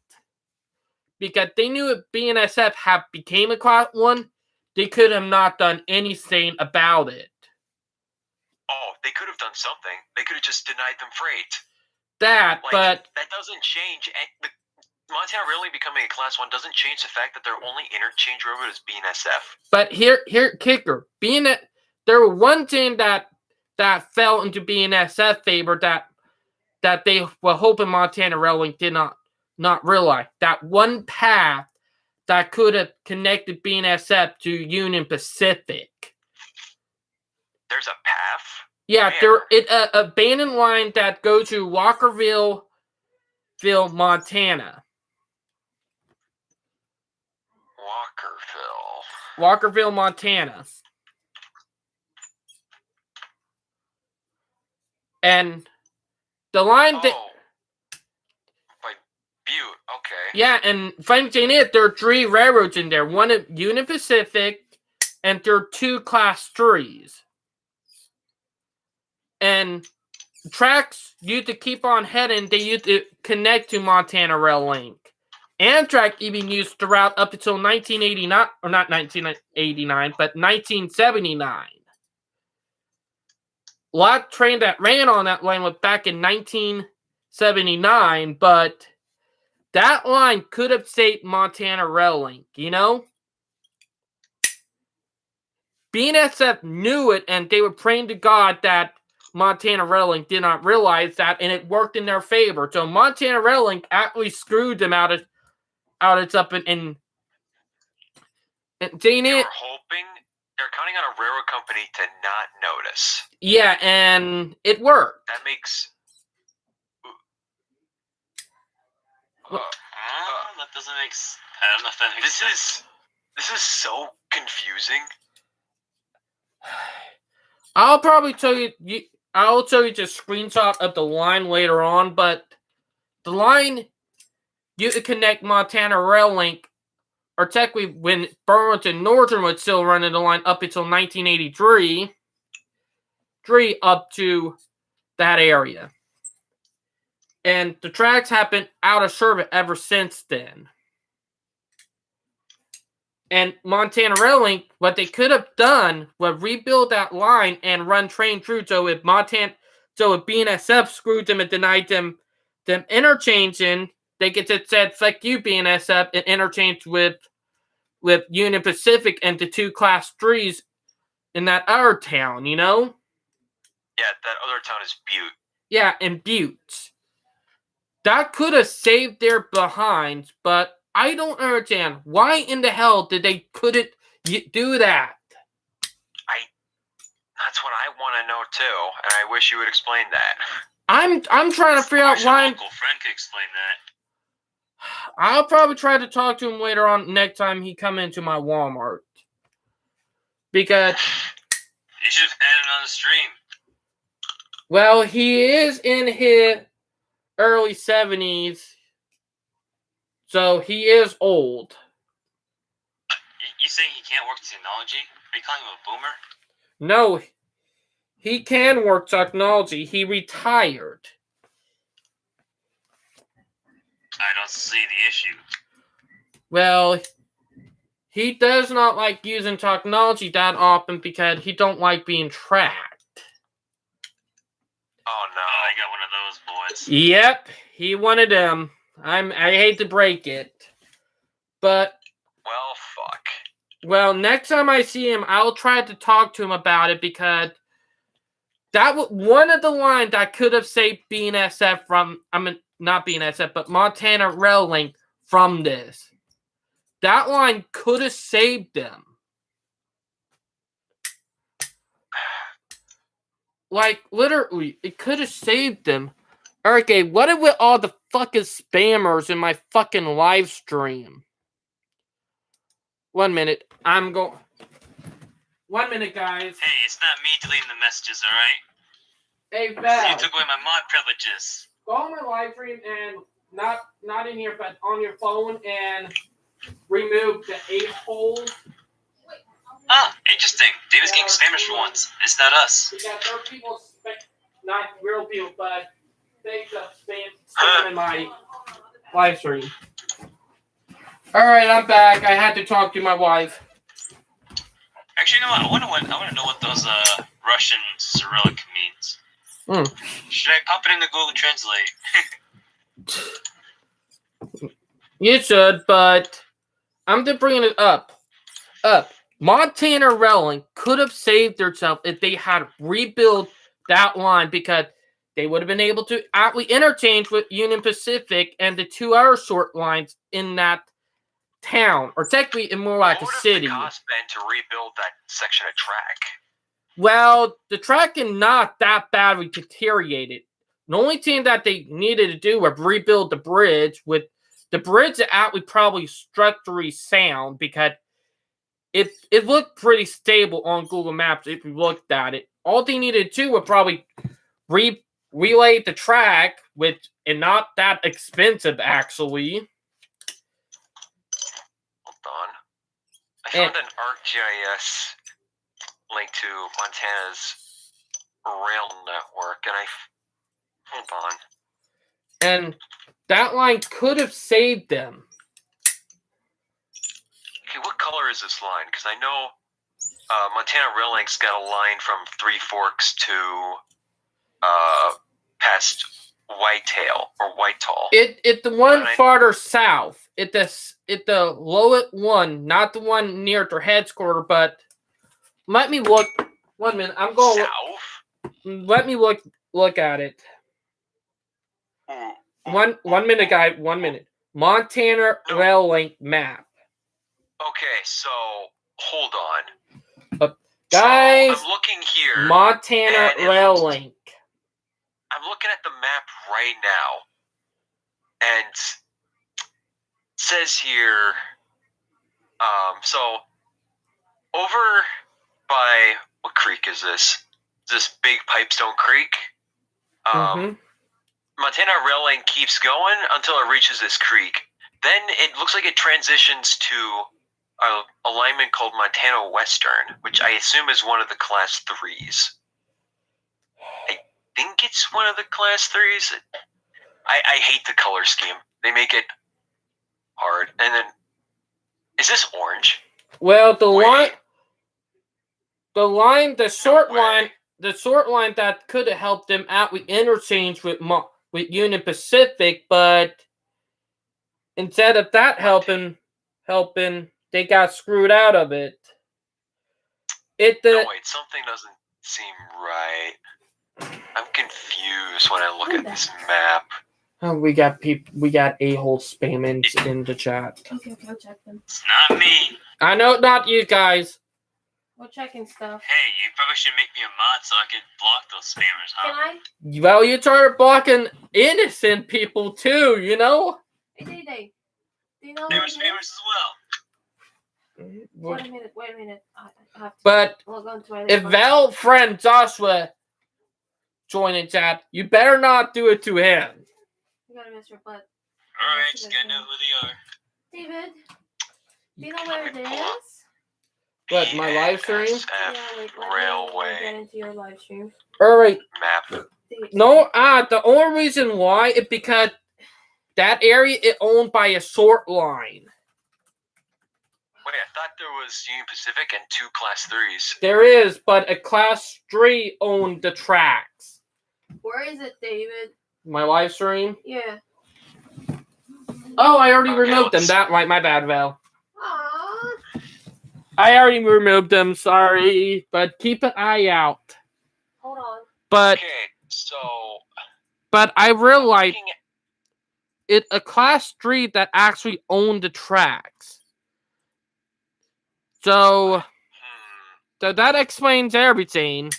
Because they knew if BNSF had became a Class 1, they could have not done anything about it. Oh, they could have done something. They could have just denied them freight. But that doesn't change. The Montana Rail Link becoming a Class 1 doesn't change the fact that their only interchange railroad is BNSF. But here kicker. There were one thing that fell into BNSF favor that they were hoping Montana Rail Link did not realize. That one path that could have connected BNSF to Union Pacific. There's a path? Yeah, an abandoned line that goes to Walkerville, Montana. Walkerville, Montana. And the line by Butte, okay. Yeah, and funny thing is, there are 3 railroads in there. One at Union Pacific, and there are 2 Class 3s. And tracks used to keep on heading, they used to connect to Montana Rail Link. Amtrak even used the route up until 1989, or not 1989, but 1979. A lot of trains that ran on that line was back in 1979, but that line could have saved Montana Rail Link, BNSF knew it, and they were praying to God that Montana Rail Link did not realize that, and it worked in their favor. So Montana Rail Link actually screwed them out of its up and they were hoping, they're counting on a railroad company to not notice. Yeah, and it worked. That makes that doesn't make sense. I don't know if that makes sense. This is so confusing. I'll probably tell you. I'll tell you just a screenshot of the line later on, but the line you could connect Montana Rail Link, or technically when Burlington Northern was still running the line up until 1983, up to that area. And the tracks have been out of service ever since then. And Montana Rail Link, what they could have done was rebuild that line and run train through. So if BNSF screwed them and denied them interchanging, they could have said, "Fuck you, BNSF," and interchanged with Union Pacific and the 2 Class 3s in that other town, you know? Yeah, that other town is Butte. Yeah, in Butte. That could have saved their behinds, but I don't understand why in the hell did they couldn't do that. That's what I want to know too, and I wish you would explain that. I'm trying to figure out why. Your local friend could explain that. I'll probably try to talk to him later on next time he come into my Walmart. Because You should have had it on the stream. well, he is in his early 70s. So he is old. You saying he can't work technology? Are you calling him a boomer? No, he can work technology. He retired. I don't see the issue. Well, he does not like using technology that often because he don't like being tracked. Oh no. I got one of those boys. Yep, he wanted them. I hate to break it, but Well, fuck. well, next time I see him, I'll try to talk to him about it because that was one of the lines that could have saved BNSF from. I mean, not BNSF, but Montana Rail Link from this. That line could have saved them. Like, literally, it could have saved them. Okay, what if with all the fucking spammers in my fucking live stream? 1 minute. I'm going. 1 minute, guys. Hey, it's not me deleting the messages, alright? Hey, You Val. took away my mod privileges. Go on my live stream and not in here, but on your phone and remove the 8 holes. Ah, interesting. Davis getting spammers for once. It's not us. Because there are people, not real people, but fake spam in my live stream. Alright, I'm back. I had to talk to my wife. Actually, you know what? I want to know what those Russian Cyrillic means. Should I pop it into Google Translate? You should, but I'm just bringing it up. Montana Rail Link could have saved themselves if they had rebuilt that line because they would have been able to actually interchange with Union Pacific and the 2 other short lines in that town, or technically in more like a city. What would the cost been to rebuild that section of track? Well, the track is not that badly deteriorated. The only thing that they needed to do was rebuild the bridge. With the bridge is actually probably structurally sound because it looked pretty stable on Google Maps if you looked at it. All they needed to do was probably relay the track, and not that expensive actually. Hold on. I found an ArcGIS link to Montana's rail network, and hold on. And that line could have saved them. Okay, what color is this line? Because I know Montana Rail Link's got a line from Three Forks to past Whitetail or Whitehall. It's the one farther south. It's the lowest one, not the one near their headquarters. But let me look. 1 minute. I'm going. South. Let me look at it. One minute, guy. 1 minute. Montana Rail Link map. Okay, so hold on. Guys, so I'm looking here. Montana Rail Link. I'm looking at the map right now, and it says here, so over by, what creek is this? This big Pipestone Creek. Montana Rail Link keeps going until it reaches this creek. Then it looks like it transitions to an alignment called Montana Western, which I assume is one of the Class 3s. I think it's one of the Class 3s. I hate the color scheme. They make it hard. And then, is this orange? Well, the Wait. short way. line, that could have helped them out with interchange with Union Pacific, but instead of that helping, they got screwed out of it. No, wait, something doesn't seem right. I'm confused when I look at this map. Oh, we got a-hole spamming in the chat. Okay, I'll check them. It's not me. I know, not you guys. We're checking stuff. Hey, you probably should make me a mod so I can block those spammers, huh? Can I? Well, you started blocking innocent people too, you know? Hey, Day. Do you know They what were it is? spammers as well. Wait a minute. I have to But log on to my if phone. Val friend Joshua join in chat, you better not do it to him. You gotta miss your butt. Alright, just gotta know who they are. David, do you know where it Let me pull up. is? What, my live stream? BNSF Let me Railway get into your live stream. Alright. map. No, the only reason why is because that area is owned by a short line. Wait, I thought there was Union Pacific and 2 Class 3s. There is, but a class 3 owned the tracks. Where is it, David? My live stream? Yeah. Oh, I already Okay, removed them. let's- That right, my bad, Val. Aww. I already removed them, sorry. But keep an eye out. Hold on. But Okay, so I realized looking at- it's a class 3 that actually owned the tracks. So that explains everything.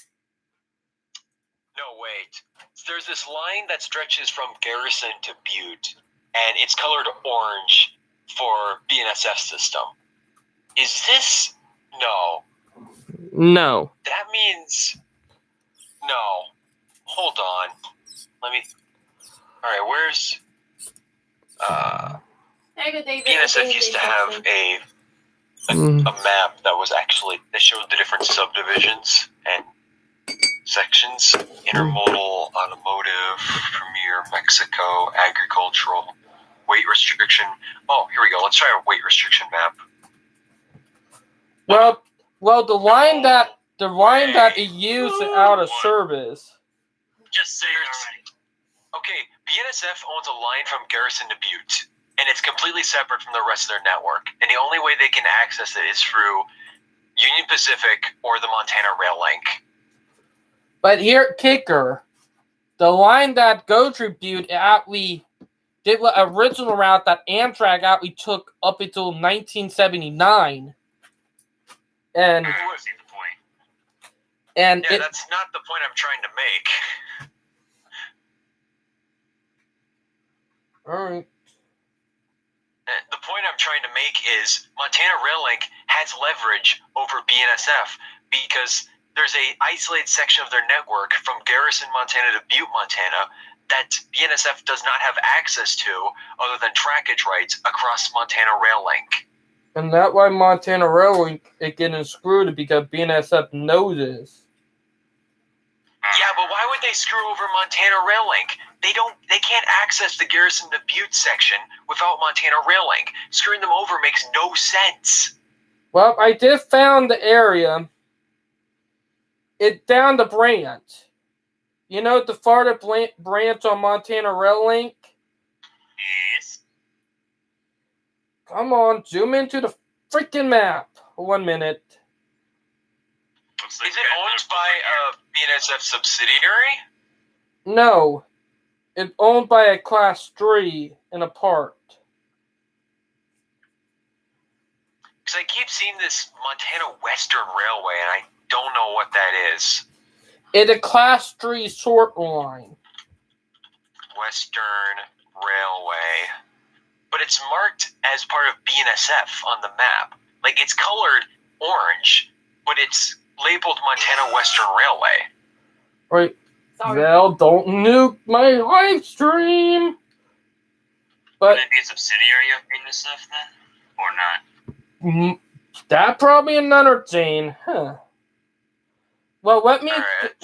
no, wait. There's this line that stretches from Garrison to Butte, and it's colored orange for BNSF system. Is this? No. No. That means no. Hold on. Let me. All right, where's David. BNSF used to have a map that was actually that showed the different subdivisions and sections: intermodal, automotive, Premier, Mexico, agricultural, weight restriction. Oh, here we go. Let's try a weight restriction map. Well, the line that it used out of service. Just say it already. Okay, BNSF owns a line from Garrison to Butte, and it's completely separate from the rest of their network. And the only way they can access it is through Union Pacific or the Montana Rail Link. But here, kicker, the line that goes through Butte actually did the original route that Amtrak actually took up until 1979. And I see the point. and Yeah, it, that's not the point I'm trying to make. all right. The point I'm trying to make is Montana Rail Link has leverage over BNSF because there's a isolated section of their network from Garrison, Montana to Butte, Montana that BNSF does not have access to other than trackage rights across Montana Rail Link. And that's why Montana Railway is getting screwed because BNSF knows this. Yeah, but why would they screw over Montana Rail Link? They can't access the Garrison to Butte section without Montana Rail Link. Screwing them over makes no sense. Well, I did found the area. It's down the branch. You know the farther branch on Montana Rail Link? Yes. Come on, zoom into the freaking map. 1 minute. Looks like Is it owned by a BNSF subsidiary? No. It's owned by a class 3 in a part. Because I keep seeing this Montana Western Railway, and I don't know what that is. It's a class 3 short line. Western Railway. But it's marked as part of BNSF on the map. Like, it's colored orange, but it's labeled Montana Western Railway. Right. Sorry. Well, don't nuke my live stream. But Would it be a subsidiary of BNSF then? Or not? that probably another thing. Huh. Well, Alright.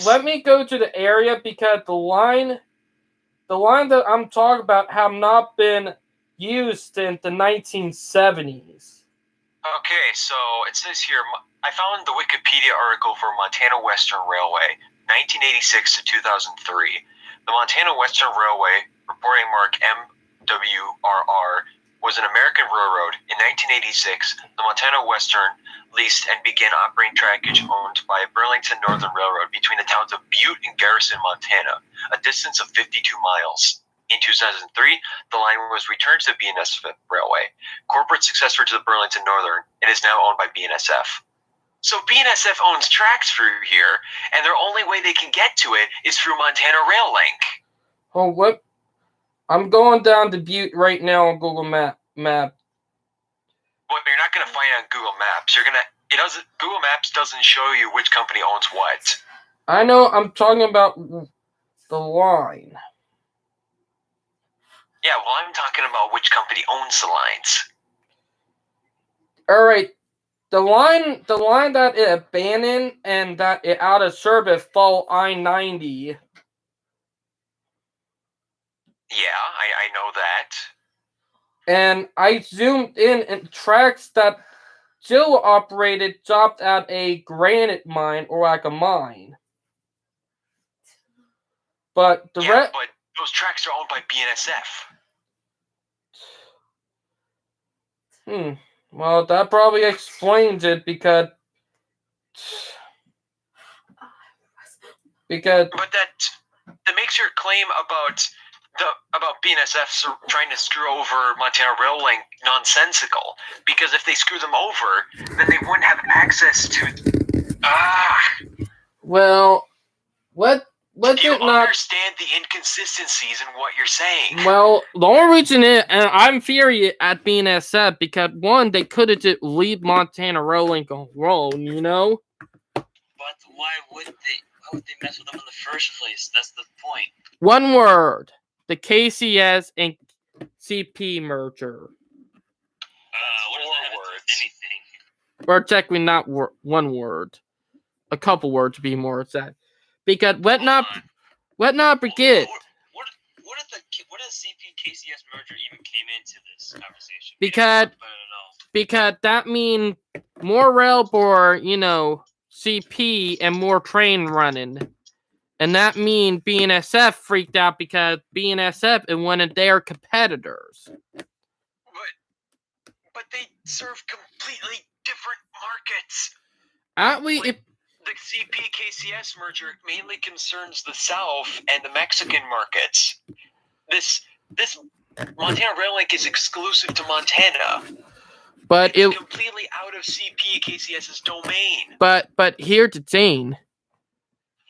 let me go to the area because the line that I'm talking about have not been used since the 1970s. Okay, so it says here, I found the Wikipedia article for Montana Western Railway, 1986 to 2003. The Montana Western Railway, reporting mark MWRR, was an American railroad. In 1986, the Montana Western leased and began operating trackage owned by Burlington Northern Railroad between the towns of Butte and Garrison, Montana, a distance of 52 miles. In 2003, the line was returned to the BNSF Railway, corporate successor to the Burlington Northern, and is now owned by BNSF. So BNSF owns tracks through here, and their only way they can get to it is through Montana Rail Link. Oh, what? I'm going down to Butte right now on Google Map. Well, you're not gonna find it on Google Maps. Google Maps doesn't show you which company owns what. I know. I'm talking about the line. Yeah, well, I'm talking about which company owns the lines. All right, the line that it abandoned and that it out of service follow I-90. Yeah, I know that. And I zoomed in, and tracks that still operated stopped at a granite mine or like a mine. But the but those tracks are owned by BNSF. Well, that probably explains it because But that makes your claim about BNSF trying to screw over Montana Rail Link nonsensical. Because if they screw them over, then they wouldn't have access to. Well, Do you understand the inconsistencies in what you're saying? Well, the only reason and I'm furious at BNSF because one, they could have just leave Montana Rail Link alone, you know. But why would they mess with them in the first place? That's the point. One word: the KCS and CP merger. What does that have to do with anything? Or technically not one word, a couple words to be more exact. Because let not forget. What does CP KCS merger even came into this conversation? Because that means more rail for CP and more train running, and that means BNSF freaked out because BNSF is one of their competitors. But they serve completely different markets. The CP-KCS merger mainly concerns the South and the Mexican markets. This Montana Rail Link is exclusive to Montana. But it's completely out of CP-KCS's domain. But here's the thing.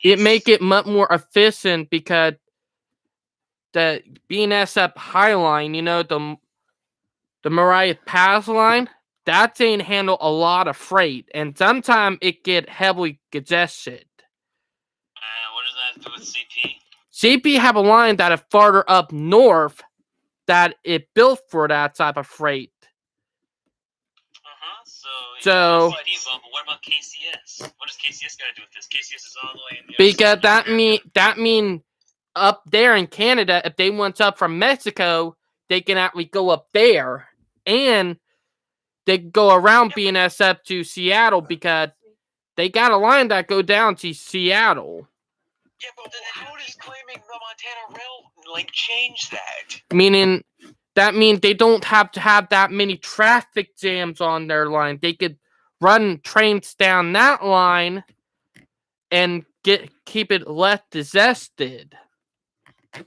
It make it much more efficient because the BNSF High Line, the Mariah Pass line, that thing handle a lot of freight, and sometimes it get heavily congested. What does that have to do with CP? CP have a line that is farther up north that it built for that type of freight. So but what about KCS? What does KCS got to do with this? KCS is all the way in the because that mean up there in Canada, if they want up from Mexico, they can actually go up there, and they go around BNSF to Seattle because they got a line that go down to Seattle. Yeah, but then how does claiming the Montana Rail Link change that? Meaning, that means they don't have to have that many traffic jams on their line. They could run trains down that line and keep it less congested. Or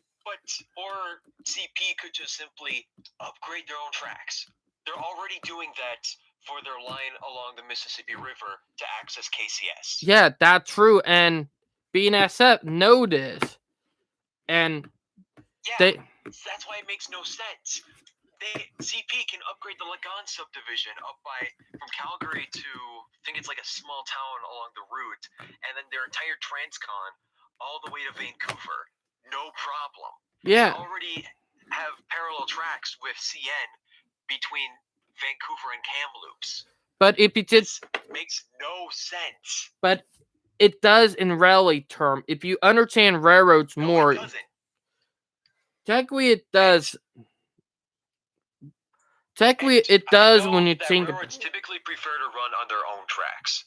CP could just simply upgrade their own tracks. They're already doing that for their line along the Mississippi River to access KCS. Yeah, that's true, and BNSF know this. And that's why it makes no sense. CP can upgrade the Lagan subdivision from Calgary to, I think it's like a small town along the route, and then their entire Transcon all the way to Vancouver. No problem. Yeah. They already have parallel tracks with CN between Vancouver and Kamloops. But if it just makes no sense. But it does in railway term. If you understand railroads No, more, it doesn't. technically it does. Technically, it I does know when you that think. railroads typically prefer to run on their own tracks.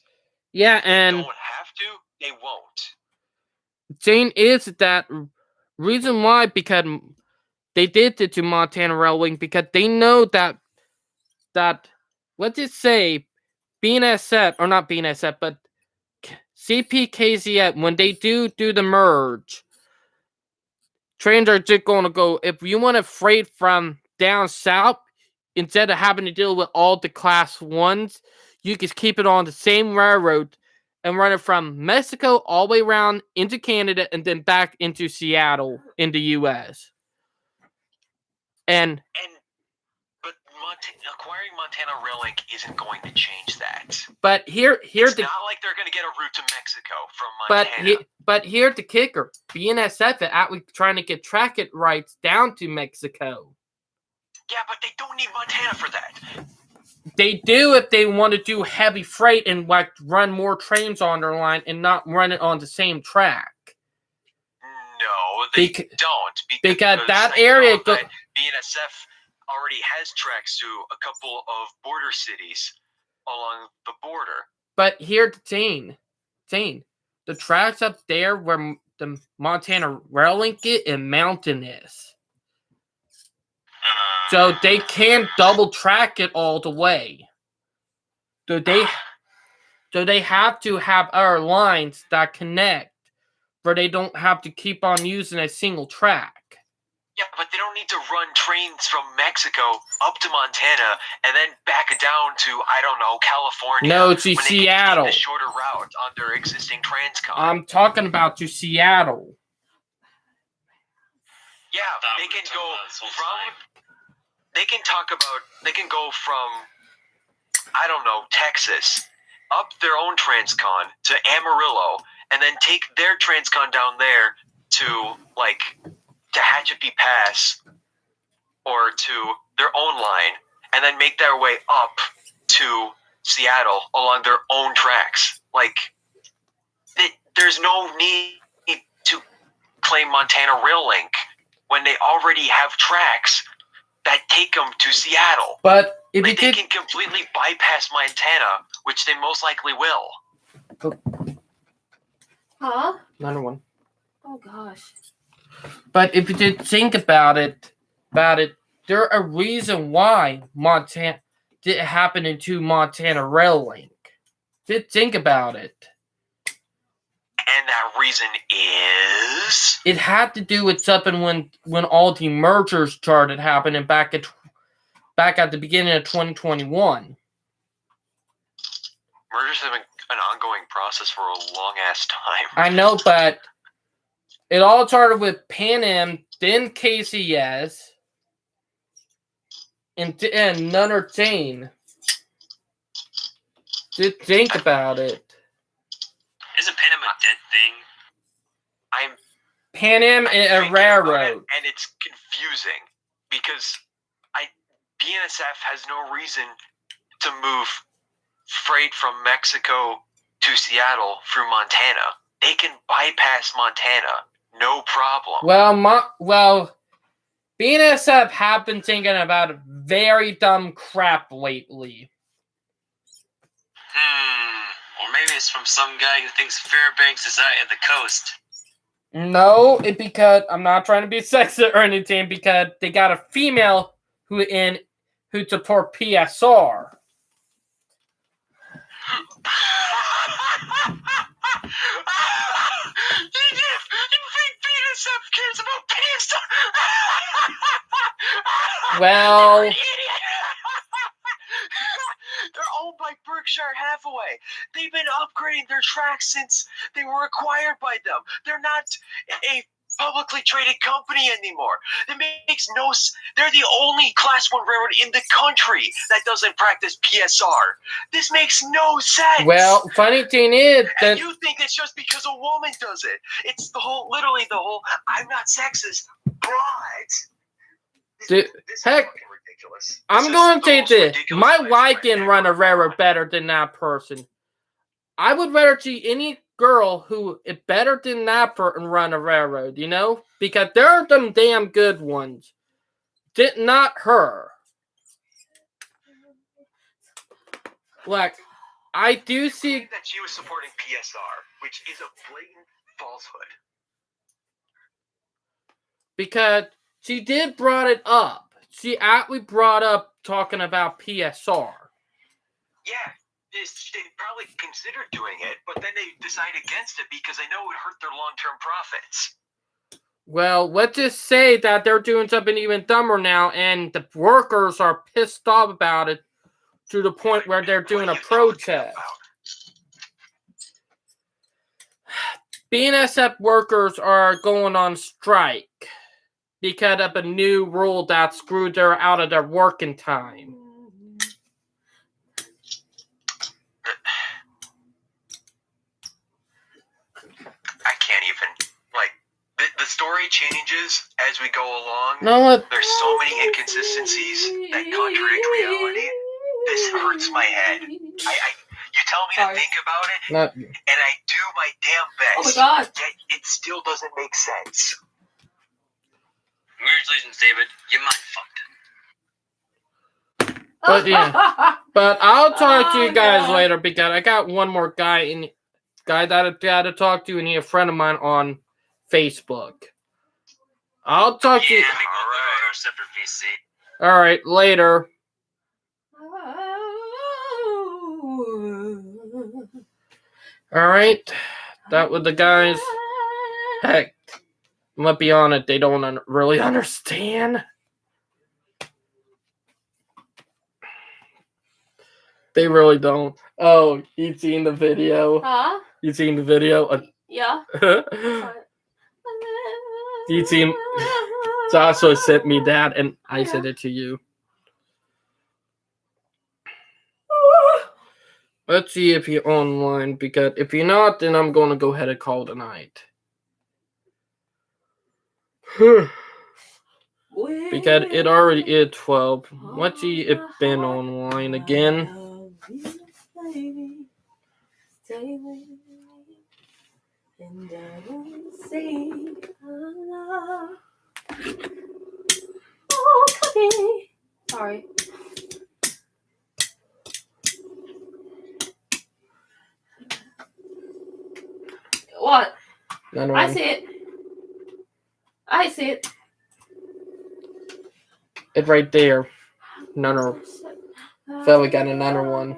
Yeah, They and don't have to. They won't. Jane is that reason why, because they did it to Montana Railway, because they know that let's just say BNSF, or not BNSF, but CPKZF, when they do the merge, trains are just going to go, if you want a freight from down south, instead of having to deal with all the class 1s, you can keep it on the same railroad and run it from Mexico all the way around into Canada and then back into Seattle in the U.S. But acquiring Montana Rail Link isn't going to change that. But It's here's the not like they're going to get a route to Mexico from Montana. but here's the kicker: BNSF is actually trying to get tracket rights down to Mexico. Yeah, but they don't need Montana for that. They do if they want to do heavy freight and like run more trains on their line and not run it on the same track. No, they don't. Because that I know area that BNSF already has tracks to a couple of border cities along the border. But here's the thing. The tracks up there where the Montana Rail Link is mountainous. So they can't double track it all the way. So they have to have other lines that connect where they don't have to keep on using a single track. Yeah, but they don't need to run trains from Mexico up to Montana and then back down to, I don't know, California. No, to when they Seattle. can take the shorter route on their existing Transcon. I'm talking about to Seattle. Yeah, they can go from. They can go from, I don't know, Texas up their own Transcon to Amarillo, and then take their Transcon down there to like Tehachapi Pass or to their own line, and then make their way up to Seattle along their own tracks. Like, there's no need to claim Montana Rail Link when they already have tracks that take them to Seattle. But if they you can completely bypass Montana, which they most likely will. Huh? Another one. Oh gosh. But if you did think about it, there's a reason why Montana didn't happen into Montana Rail Link. Did think about it. And that reason is? It had to do with something when all the mergers started happening back at the beginning of 2021. Mergers have been an ongoing process for a long ass time. I know, but it all started with Pan Am, then KCS, and another chain. Just think about it. Isn't Pan Am a dead thing? Pan Am is a railroad. And it's confusing because BNSF has no reason to move freight from Mexico to Seattle through Montana. They can bypass Montana, no problem. Well, BNSF have been thinking about very dumb crap lately. Or maybe it's from some guy who thinks Fairbanks is out at the coast. No, it's because I'm not trying to be sexist or anything. Because they got a female who support PSR. You think BNSF cares about PSR? Well, You're an idiot. They're owned by Berkshire Hathaway. They've been upgrading their tracks since they were acquired by them. They're not a publicly traded company anymore. It makes no sense. They're the only Class 1 railroad in the country that doesn't practice PSR. This makes no sense. well, funny thing is that And you think it's just because a woman does it. It's literally the whole, I'm not sexist, but... Dude, This is heck, fucking ridiculous. I'm This going is to the say most this. ridiculous My place wife I've can ever run a heard in my railroad life. better than that person. I would rather see any girl who is better than that and run a railroad, you know? Because there are them damn good ones. Not her. Like, I do see that she was supporting PSR, which is a blatant falsehood. because she did brought it up. She actually brought up talking about PSR. Yeah, they probably considered doing it, but then they decided against it because they know it would hurt their long-term profits. Well, let's just say that they're doing something even dumber now, and the workers are pissed off about it to the point where they're doing a protest. BNSF workers are going on strike because of a new rule that screwed them out of their working time. I can't even, like, the story changes as we go along. No, There's so many inconsistencies that contradict reality. This hurts my head. You tell me to think about it, not, and I do my damn Oh best. my god. Yet it still doesn't make sense. Congratulations, David. You mind fucked it. But yeah. But I'll talk to you guys God. later because I got one more guy that I got to talk to, and he's a friend of mine on Facebook. I'll talk to Yeah, you. I think we'll go to our separate VC. All right, later. All right, that was the guys. Heck, let's be honest, they don't really understand. They really don't. Oh, you seen the video? Huh? You seen the video? Yeah. You seen? Joshua sent me that, and I sent it to you. Let's see if you're online, because if you're not, then I'm going to go ahead and call tonight. Because it already is 12. Let's see if Ben online again. Stay with me, and I will sing love. Oh, come here. Sorry. What? None I one. see it. I see it. It's right there. None of. So we got another one.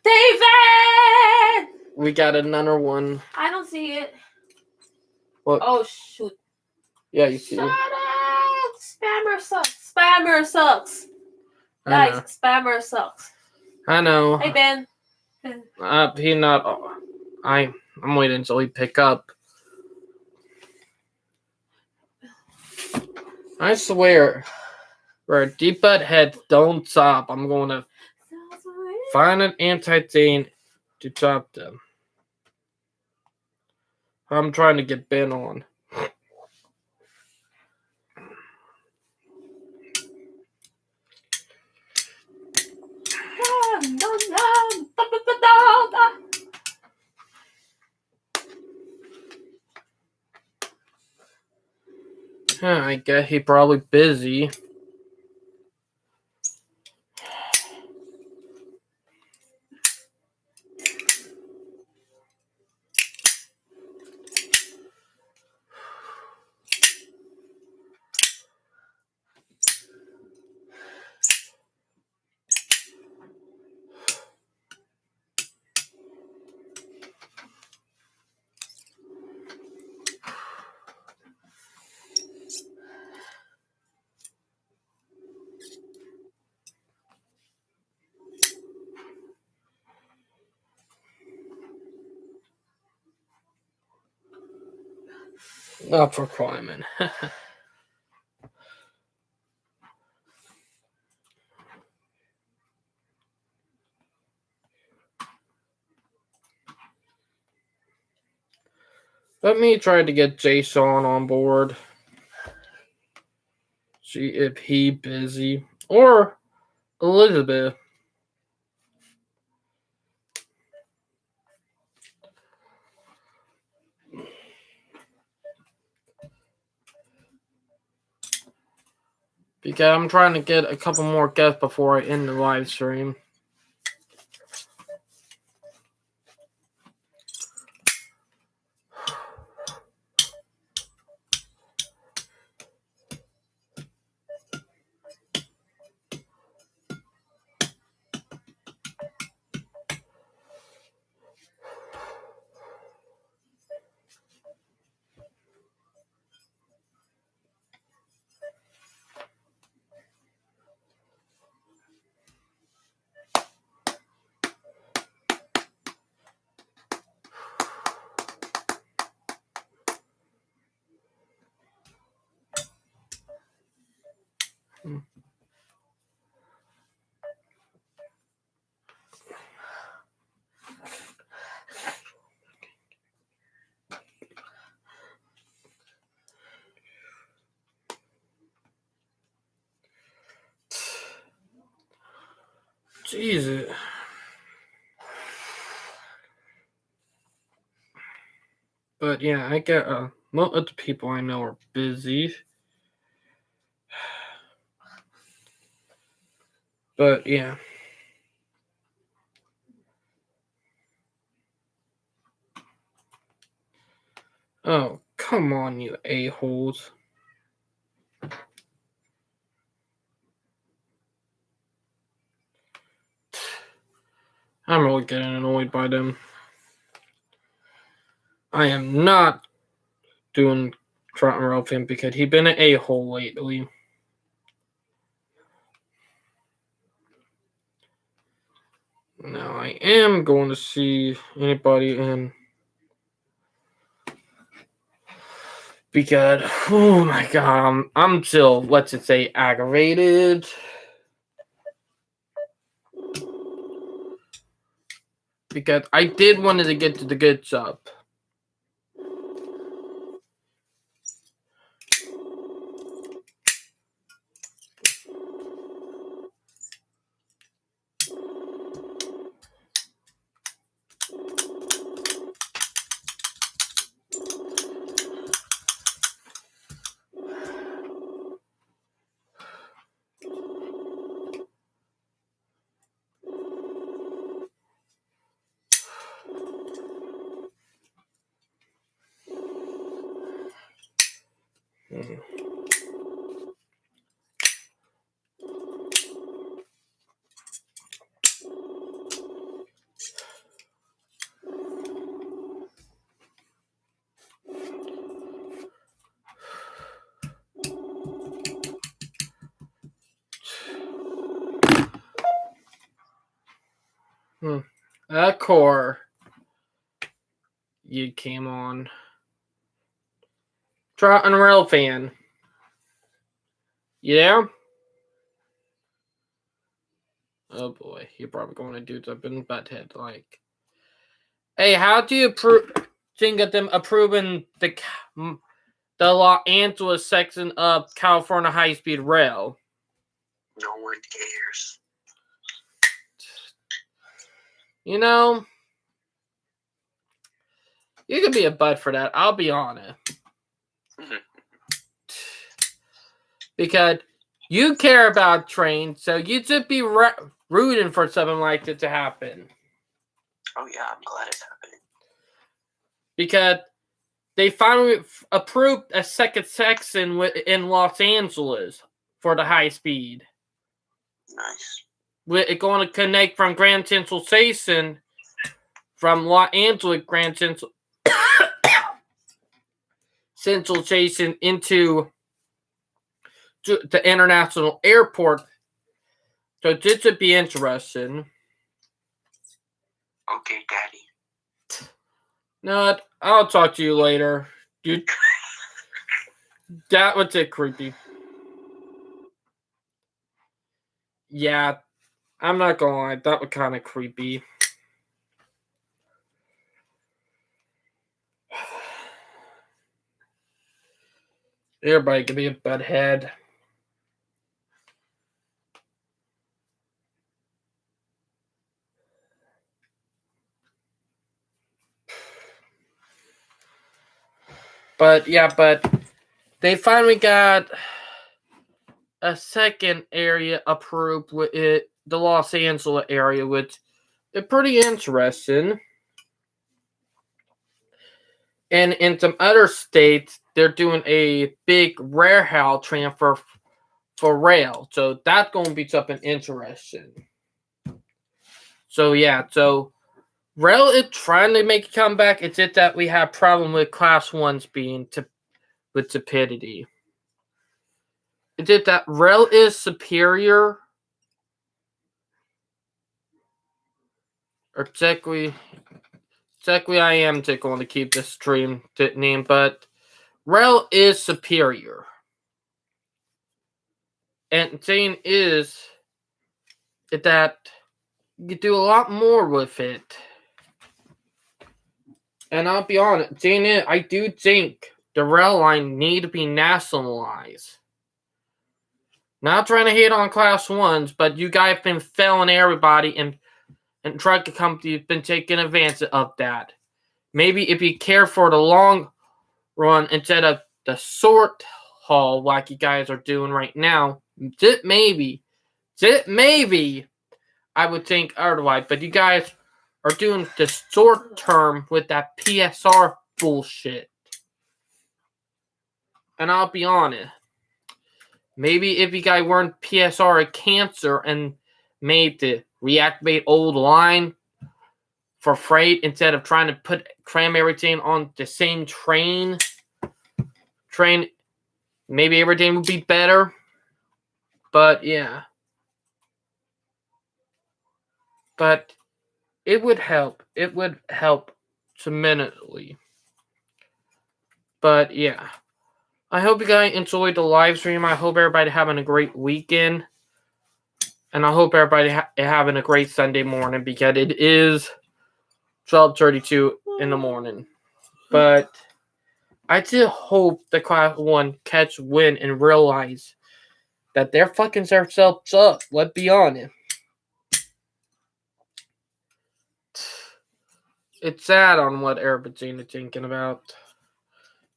David! We got another one. I don't see it. What? Oh, shoot. Yeah, you see Shut it. up! Spammer sucks. Spammer sucks. I Guys, know. spammer sucks. I know. Hey, Ben. He not. I'm waiting until he pick up. I swear, where deep butt heads don't stop, I'm going to find an anti-teen to chop them. I'm trying to get Ben on. I guess he probably busy. Not for climbing. Let me try to get Jason on board. See if he busy. Or Elizabeth. Because I'm trying to get a couple more guests before I end the live stream. Jesus. But yeah, I get most of the people I know are busy. But yeah. Oh, come on, you a-holes. I'm really getting annoyed by them. I am not doing Trot and Ralph because he's been an a-hole lately. Now I am going to see anybody in. Because, oh my god, I'm still, let's just say, aggravated. Because I did wanted to get to the good stuff. That core you came on. Trot and Rail fan. You there? Oh boy, you're probably going to do something butthead like. Hey, how do you think of them approving the Los Angeles section of California high-speed rail? No one cares. You know, you could be a butt for that. I'll be honest. Because you care about trains, so you should be rooting for something like that to happen. Oh yeah, I'm glad it's happening. Because they finally approved a second section in Los Angeles for the high speed. Nice. It's going to connect from Grand Central Station, from Los Angeles Grand Central Station into the international airport. So this would be interesting. Okay, Daddy. No, I'll talk to you later. Dude, that was it, creepy. Yeah, I'm not gonna lie, that was kind of creepy. Everybody can be a butthead. But yeah, but they finally got a second area approved with it, the Los Angeles area, which is pretty interesting. And in some other states, they're doing a big warehouse transfer for rail. So that's going to be something interesting. So yeah, so rail is trying to make a comeback. It's just that we have problem with class 1s being with stupidity. It's just that rail is superior. Or technically I am going to keep this stream name, but rail is superior. And the thing is that you do a lot more with it. And I'll be honest, thing is, I do think the rail line need to be nationalized. Not trying to hate on class 1s, but you guys been failing everybody and truck companies been taking advantage of that. Maybe if you care for the long run instead of the short haul like you guys are doing right now, maybe I would think otherwise. But you guys are doing the short term with that PSR bullshit. And I'll be honest, maybe if you guys weren't PSR a cancer and made the reactivate old line for freight instead of trying to cram everything on the same train, maybe everything would be better. But yeah. But it would help. It would help tremendously. But yeah. I hope you guys enjoyed the live stream. I hope everybody having a great weekend. And I hope everybody having a great Sunday morning because it is 12:32 in the morning. But I still hope the class 1 catch wind and realize that they're fucking themselves up. Let's be honest. It's sad on what everybody's thinking about.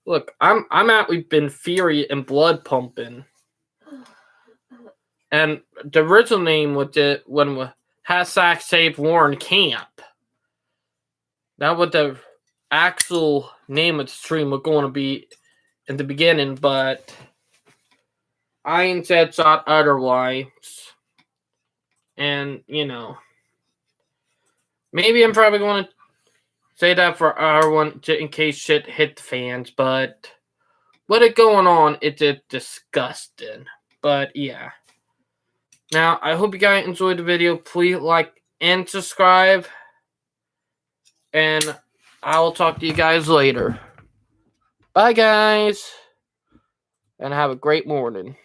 Look, I'm actually been fury and blood pumping. And the original name was when hashtag Save Warren Camp. That was the actual name of the stream was going to be in the beginning, but I instead thought otherwise. And, maybe I'm probably going to say that for everyone in case shit hit the fans, but what is going on, it's just disgusting. But yeah. Now, I hope you guys enjoyed the video. Please like and subscribe. And I will talk to you guys later. Bye, guys. And have a great morning.